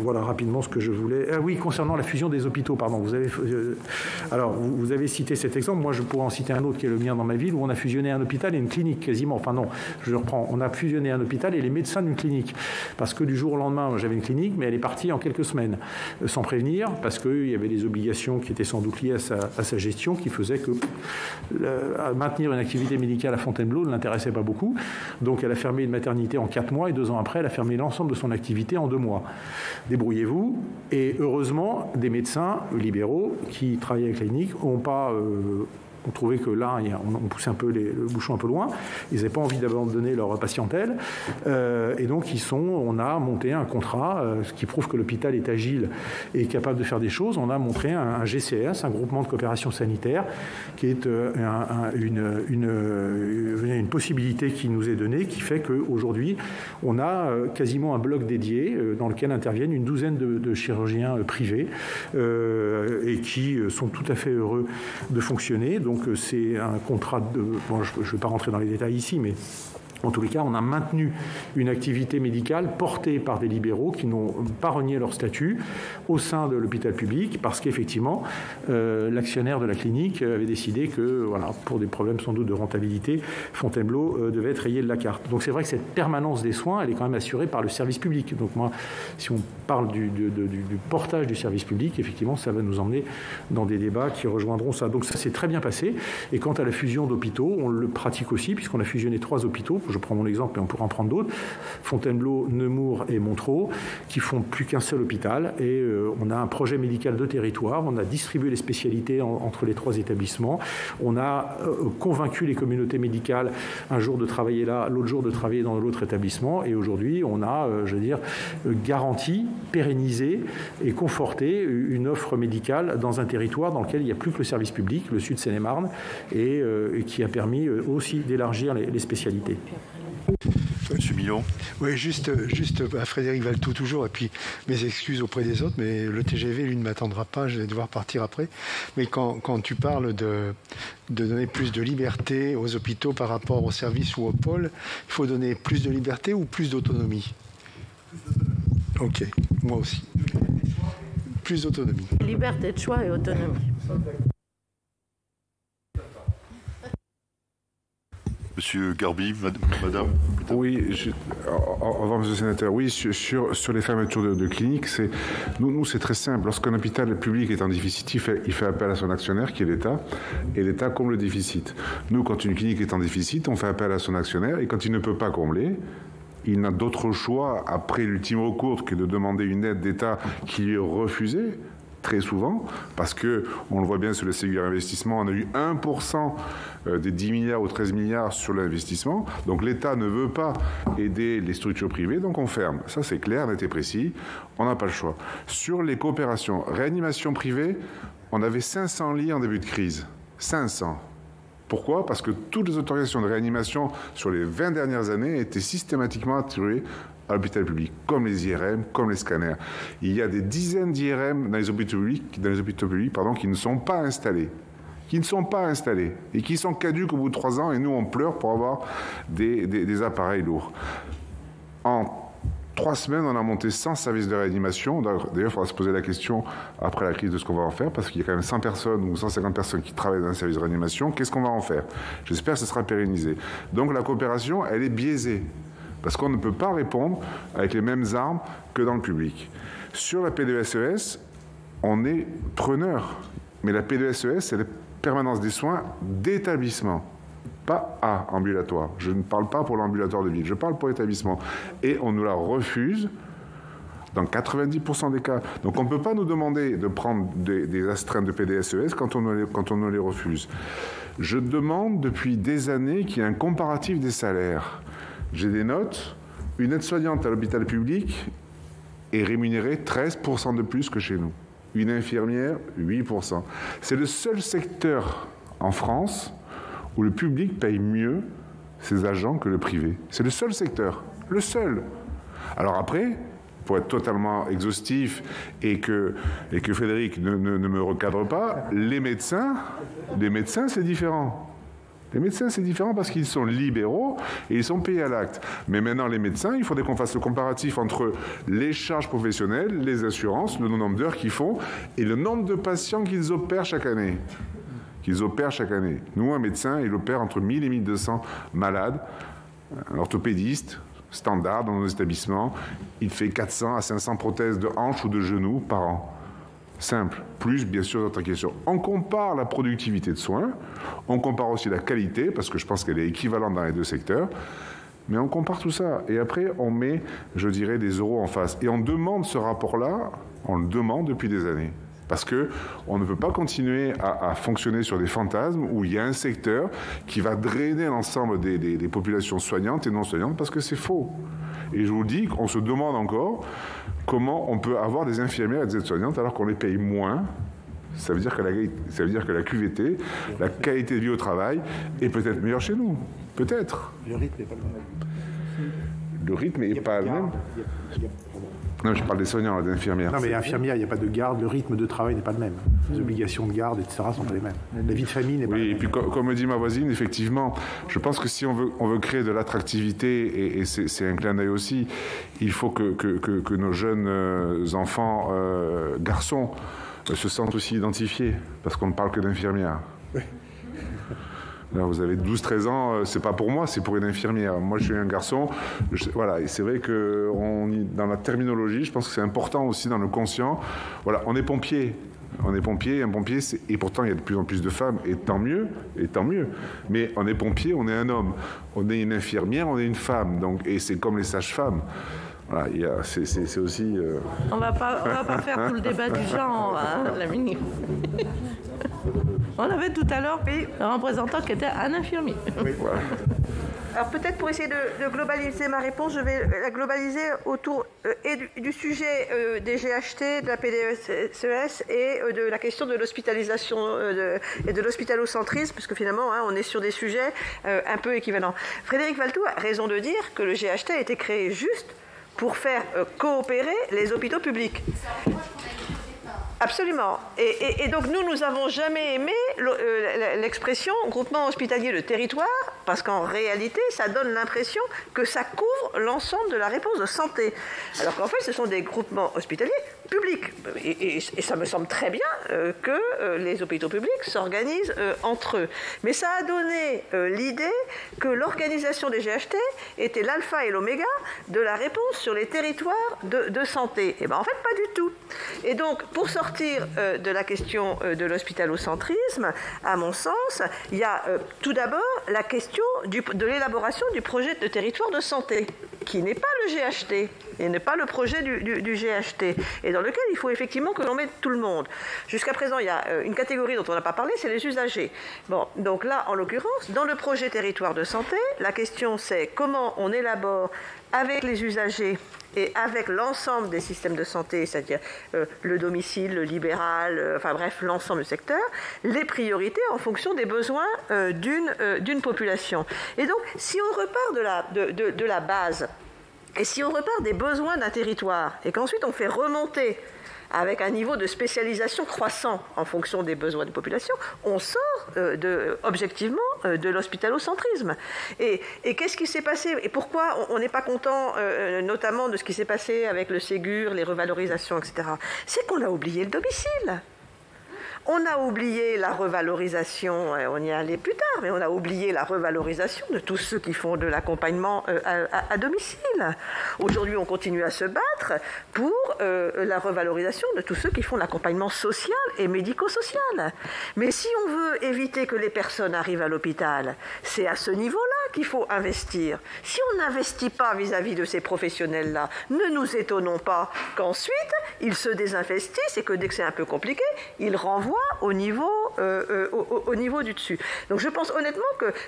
voilà rapidement ce que je voulais. Ah oui, concernant la fusion des hôpitaux, pardon. Vous avez cité cet exemple. Moi, je pourrais en citer un autre qui est le mien dans ma ville, où on a fusionné un hôpital et une clinique quasiment. Enfin non, je reprends. On a fusionné un hôpital et les médecins d'une clinique. Parce que du jour au lendemain, j'avais une clinique, mais elle est partie en quelques semaines, sans prévenir, parce qu'il y avait des obligations qui étaient sans doute liées à sa gestion, qui faisaient que maintenir une activité médicale à Fontainebleau ne l'intéressait pas beaucoup. Donc elle a fermé une maternité en 4 mois et 2 ans après, elle a fermé l'ensemble de son activité en 2 mois. Débrouillez-vous. Et heureusement, des médecins libéraux qui travaillaient avec la clinique n'ont pas... On trouvait que là, on poussait un peu le bouchon un peu loin. Ils n'avaient pas envie d'abandonner leur patientèle. Et donc, on a monté un contrat, ce qui prouve que l'hôpital est agile et capable de faire des choses. On a montré un GCS, un groupement de coopération sanitaire, qui est une possibilité qui nous est donnée, qui fait qu'aujourd'hui, on a quasiment un bloc dédié dans lequel interviennent une douzaine de chirurgiens privés et qui sont tout à fait heureux de fonctionner. Donc c'est un contrat de... Bon, je ne vais pas rentrer dans les détails ici, mais... En tous les cas, on a maintenu une activité médicale portée par des libéraux qui n'ont pas renié leur statut au sein de l'hôpital public parce qu'effectivement, l'actionnaire de la clinique avait décidé que, pour des problèmes sans doute de rentabilité, Fontainebleau devait être rayé de la carte. Donc c'est vrai que cette permanence des soins, elle est quand même assurée par le service public. Donc moi, si on parle du portage du service public, effectivement, ça va nous emmener dans des débats qui rejoindront ça. Donc ça s'est très bien passé. Et quant à la fusion d'hôpitaux, on le pratique aussi puisqu'on a fusionné 3 hôpitaux. Je prends mon exemple, mais on pourra en prendre d'autres. Fontainebleau, Nemours et Montereau, qui font plus qu'un seul hôpital. Et on a un projet médical de territoire. On a distribué les spécialités entre les 3 établissements. On a convaincu les communautés médicales un jour de travailler là, l'autre jour de travailler dans l'autre établissement. Et aujourd'hui, on a, garanti, pérennisé et conforté une offre médicale dans un territoire dans lequel il n'y a plus que le service public, le Sud Seine-et-Marne, et qui a permis aussi d'élargir les spécialités. Monsieur Millon. Oui, juste à Frédéric Valtou toujours, et puis mes excuses auprès des autres, mais le TGV, lui, ne m'attendra pas, je vais devoir partir après. Mais quand tu parles de donner plus de liberté aux hôpitaux par rapport aux services ou aux pôles, il faut donner plus de liberté ou plus d'autonomie? Ok, moi aussi. Plus d'autonomie. Liberté de choix et autonomie. Monsieur Garbi, madame. Oui, au revoir, monsieur le sénateur. Oui, sur les fermetures de cliniques, nous, c'est très simple. Lorsqu'un hôpital public est en déficit, il fait appel à son actionnaire, qui est l'État, et l'État comble le déficit. Nous, quand une clinique est en déficit, on fait appel à son actionnaire, et quand il ne peut pas combler, il n'a d'autre choix, après l'ultime recours, que de demander une aide d'État qui lui est refusée, très souvent, parce que, on le voit bien sur le Ségur investissement, on a eu 1% des 10 milliards ou 13 milliards sur l'investissement. Donc l'État ne veut pas aider les structures privées, donc on ferme. Ça, c'est clair, net et précis. On n'a pas le choix. Sur les coopérations, réanimation privée, on avait 500 lits en début de crise. 500. Pourquoi? Parce que toutes les autorisations de réanimation sur les 20 dernières années étaient systématiquement attribuées à l'hôpital public, comme les IRM, comme les scanners. Il y a des dizaines d'IRM dans les hôpitaux publics, qui ne sont pas installés. Et qui sont caduques au bout de 3 ans, et nous on pleure pour avoir des appareils lourds. En 3 semaines, on a monté 100 services de réanimation. D'ailleurs, il faudra se poser la question après la crise de ce qu'on va en faire, parce qu'il y a quand même 100 personnes ou 150 personnes qui travaillent dans un service de réanimation. Qu'est-ce qu'on va en faire? J'espère que ce sera pérennisé. Donc la coopération, elle est biaisée, parce qu'on ne peut pas répondre avec les mêmes armes que dans le public. Sur la P2SES, on est preneur. Mais la P2SES, c'est la permanence des soins d'établissement. Pas à ambulatoire. Je ne parle pas pour l'ambulatoire de ville, je parle pour l'établissement. Et on nous la refuse dans 90% des cas. Donc on ne peut pas nous demander de prendre des astreintes de PDSES quand on nous les refuse. Je demande depuis des années qu'il y ait un comparatif des salaires. J'ai des notes. Une aide-soignante à l'hôpital public est rémunérée 13% de plus que chez nous. Une infirmière, 8%. C'est le seul secteur en France où le public paye mieux ses agents que le privé. C'est le seul secteur, le seul. Alors après, pour être totalement exhaustif et que Frédéric ne me recadre pas, les médecins, c'est différent. Les médecins, c'est différent parce qu'ils sont libéraux et ils sont payés à l'acte. Mais maintenant, les médecins, il faudrait qu'on fasse le comparatif entre les charges professionnelles, les assurances, le nombre d'heures qu'ils font et le nombre de patients qu'ils opèrent chaque année. Nous, un médecin, il opère entre 1000 et 1200 malades. Un orthopédiste, standard dans nos établissements, il fait 400 à 500 prothèses de hanches ou de genoux par an. Simple. Plus, bien sûr, d'autres questions. On compare la productivité de soins, on compare aussi la qualité, parce que je pense qu'elle est équivalente dans les deux secteurs, mais on compare tout ça. Et après, on met, je dirais, des euros en face. Et on demande ce rapport-là, on le demande depuis des années. Parce qu'on ne peut pas continuer à fonctionner sur des fantasmes où il y a un secteur qui va drainer l'ensemble des populations soignantes et non soignantes, parce que c'est faux. Et je vous dis qu'on se demande encore comment on peut avoir des infirmières et des aides-soignantes alors qu'on les paye moins. Ça veut dire que la QVT, la qualité de vie au travail, est peut-être meilleure chez nous. Peut-être. Le rythme n'est pas le même. Le rythme n'est pas le même. Non, je parle des soignants, des infirmières. Non, mais infirmières, il n'y a pas de garde, le rythme de travail n'est pas le même. Les obligations de garde, etc., ne sont pas les mêmes. La vie de famille n'est pas la même. Oui, et puis comme me dit ma voisine, effectivement, je pense que si on veut créer de l'attractivité, et c'est un clin d'œil aussi, il faut que nos jeunes enfants, garçons, se sentent aussi identifiés, parce qu'on ne parle que d'infirmières. Oui. Là, vous avez 12-13 ans, c'est pas pour moi, c'est pour une infirmière. Moi, je suis un garçon. Voilà, et c'est vrai que dans la terminologie, je pense que c'est important aussi dans le conscient. Voilà, on est pompier. On est pompier, un pompier, et pourtant il y a de plus en plus de femmes, et tant mieux. Mais on est pompier, on est un homme. On est une infirmière, on est une femme. Donc, et c'est comme les sages-femmes. Voilà, c'est aussi... On va pas faire tout le débat du genre, hein, la mini. On avait tout à l'heure un représentant qui était un infirmier. Oui, voilà. Alors peut-être pour essayer de globaliser ma réponse, je vais la globaliser autour du sujet des GHT, de la PDSES et de la question de l'hospitalisation et de l'hospitalocentrisme, puisque finalement on est sur des sujets un peu équivalents. Frédéric Valtou a raison de dire que le GHT a été créé juste pour faire coopérer les hôpitaux publics. Absolument. Et donc nous n'avons jamais aimé l'expression groupement hospitalier de territoire, parce qu'en réalité, ça donne l'impression que ça couvre l'ensemble de la réponse de santé. Alors qu'en fait, ce sont des groupements hospitaliers publics. Et ça me semble très bien que les hôpitaux publics s'organisent entre eux. Mais ça a donné l'idée que l'organisation des GHT était l'alpha et l'oméga de la réponse sur les territoires de santé. Et bien en fait, pas du tout. Et donc, pour sortir de la question de l'hospitalocentrisme, à mon sens, il y a tout d'abord la question de l'élaboration du projet de territoire de santé, qui n'est pas le GHT, et n'est pas le projet du GHT, et dans lequel il faut effectivement que l'on mette tout le monde. Jusqu'à présent, il y a une catégorie dont on n'a pas parlé, c'est les usagers. Bon, donc là, en l'occurrence, dans le projet territoire de santé, la question c'est comment on élabore avec les usagers et avec l'ensemble des systèmes de santé, c'est-à-dire le domicile, le libéral, enfin bref, l'ensemble du secteur, les priorités en fonction des besoins d'une population. Et donc, si on repart de la base, et si on repart des besoins d'un territoire, et qu'ensuite on fait remonter avec un niveau de spécialisation croissant en fonction des besoins des populations, on sort objectivement de l'hospitalocentrisme. Et qu'est-ce qui s'est passé? Et pourquoi on n'est pas content, notamment de ce qui s'est passé avec le Ségur, les revalorisations, etc. C'est qu'on a oublié le domicile. On a oublié la revalorisation, on y allait plus tard, mais on a oublié la revalorisation de tous ceux qui font de l'accompagnement à domicile. Aujourd'hui, on continue à se battre pour la revalorisation de tous ceux qui font l'accompagnement social et médico-social. Mais si on veut éviter que les personnes arrivent à l'hôpital, c'est à ce niveau-là qu'il faut investir. Si on n'investit pas vis-à-vis de ces professionnels-là, ne nous étonnons pas qu'ensuite, ils se désinvestissent et que dès que c'est un peu compliqué, ils renvoient au niveau du dessus. Donc je pense honnêtement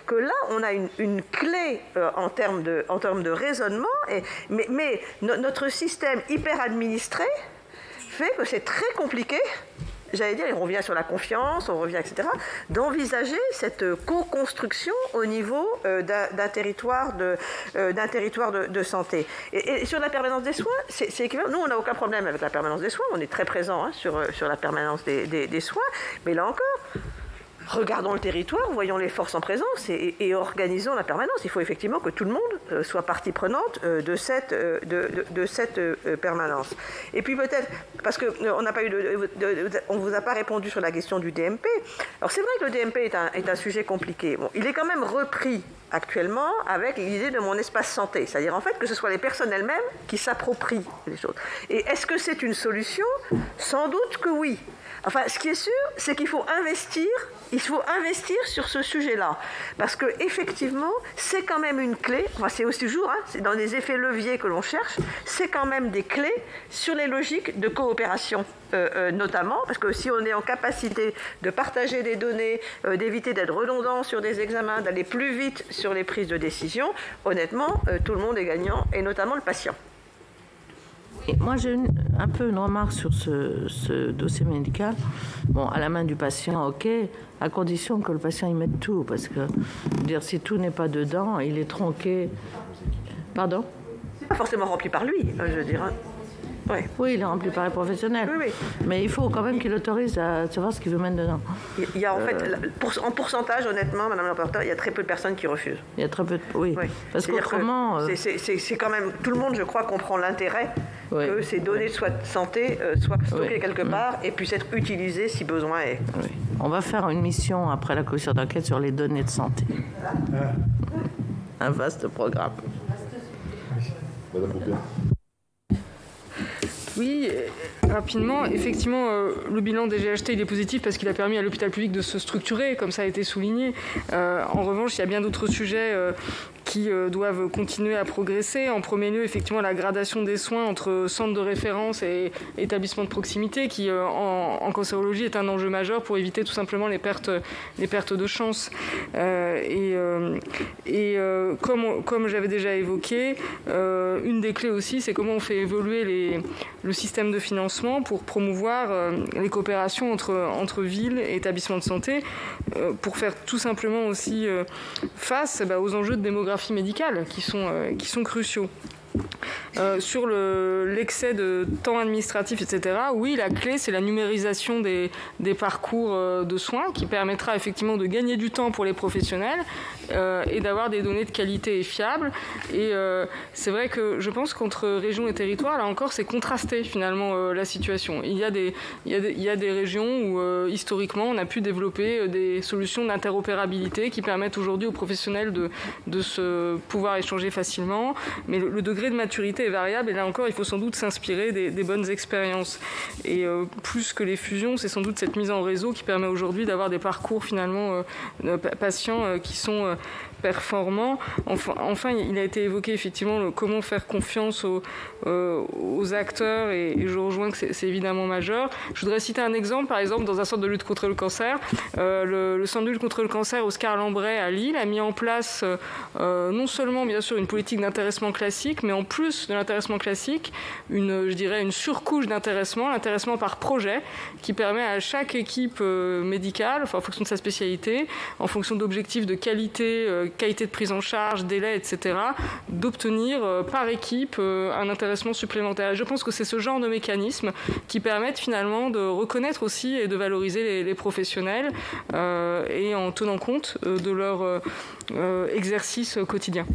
que là, on a une clé en termes de raisonnement, mais notre système hyper administré fait que c'est très compliqué. J'allais dire, on revient sur la confiance, on revient, etc., d'envisager cette co-construction au niveau d'un territoire de santé. Et sur la permanence des soins, c'est équivalent. Nous, on n'a aucun problème avec la permanence des soins, on est très présent sur la permanence des soins, mais là encore, regardons le territoire, voyons les forces en présence et organisons la permanence. Il faut effectivement que tout le monde soit partie prenante de cette permanence. Et puis peut-être, parce qu'on n'a pas eu on ne vous a pas répondu sur la question du DMP. Alors c'est vrai que le DMP est un sujet compliqué. Bon, il est quand même repris actuellement avec l'idée de mon espace santé. C'est-à-dire en fait que ce soit les personnes elles-mêmes qui s'approprient les choses. Et est-ce que c'est une solution? Sans doute que oui. Enfin, ce qui est sûr, c'est qu'il faut investir. Il faut investir sur ce sujet-là, parce que effectivement, c'est quand même une clé. Enfin, c'est aussi toujours, c'est dans les effets leviers que l'on cherche. C'est quand même des clés sur les logiques de coopération, notamment, parce que si on est en capacité de partager des données, d'éviter d'être redondant sur des examens, d'aller plus vite sur les prises de décision, honnêtement, tout le monde est gagnant, et notamment le patient. Moi, j'ai un peu une remarque sur ce dossier médical. Bon, à la main du patient, ok, à condition que le patient y mette tout, parce que dire si tout n'est pas dedans, il est tronqué. Pardon? C'est pas forcément rempli par lui, je dirais. Ouais. Oui, il est rempli par les professionnels. Oui. Mais il faut quand même qu'il autorise à savoir ce qu'il veut mettre dedans. Il y a en fait, en pourcentage, honnêtement, Madame la rapporteure, il y a très peu de personnes qui refusent. Il y a très peu de... Oui. Parce qu'autrement... C'est quand même... Tout le monde, je crois, comprend l'intérêt que ces données de santé soient stockées quelque part et puissent être utilisées si besoin est. Oui. On va faire une mission après la commission d'enquête sur les données de santé. Un vaste programme. Madame Boupin. Oui, rapidement, effectivement, le bilan des GHT il est positif parce qu'il a permis à l'hôpital public de se structurer, comme ça a été souligné. En revanche, il y a bien d'autres sujets qui doivent continuer à progresser. En premier lieu, effectivement, la gradation des soins entre centres de référence et établissements de proximité, qui en cancérologie est un enjeu majeur pour éviter tout simplement les pertes de chance. Comme j'avais déjà évoqué, une des clés aussi, c'est comment on fait évoluer le système de financement pour promouvoir les coopérations entre villes et établissements de santé, pour faire tout simplement aussi face aux enjeux de démographie médicale qui sont cruciaux. Sur l'excès de temps administratif, etc., oui, la clé, c'est la numérisation des parcours de soins qui permettra effectivement de gagner du temps pour les professionnels et d'avoir des données de qualité et fiables. Et c'est vrai que je pense qu'entre régions et territoires, là encore, c'est contrasté finalement la situation. Il y a des régions où historiquement, on a pu développer des solutions d'interopérabilité qui permettent aujourd'hui aux professionnels de se pouvoir échanger facilement, mais le degré de maturité est variable et là encore il faut sans doute s'inspirer des bonnes expériences et plus que les fusions, c'est sans doute cette mise en réseau qui permet aujourd'hui d'avoir des parcours finalement patients qui sont performants. Enfin, il a été évoqué effectivement comment faire confiance aux acteurs et je rejoins que c'est évidemment majeur. Je voudrais citer un exemple, par exemple dans un centre de lutte contre le cancer. Le centre de lutte contre le cancer Oscar Lambret à Lille a mis en place non seulement bien sûr une politique d'intéressement classique, mais en plus de l'intéressement classique, je dirais une surcouche d'intéressement, l'intéressement par projet, qui permet à chaque équipe médicale, en fonction de sa spécialité, en fonction d'objectifs de qualité qualité de prise en charge, délai, etc., d'obtenir par équipe un intéressement supplémentaire. Et je pense que c'est ce genre de mécanismes qui permettent finalement de reconnaître aussi et de valoriser les professionnels et en tenant compte de leur exercice quotidien.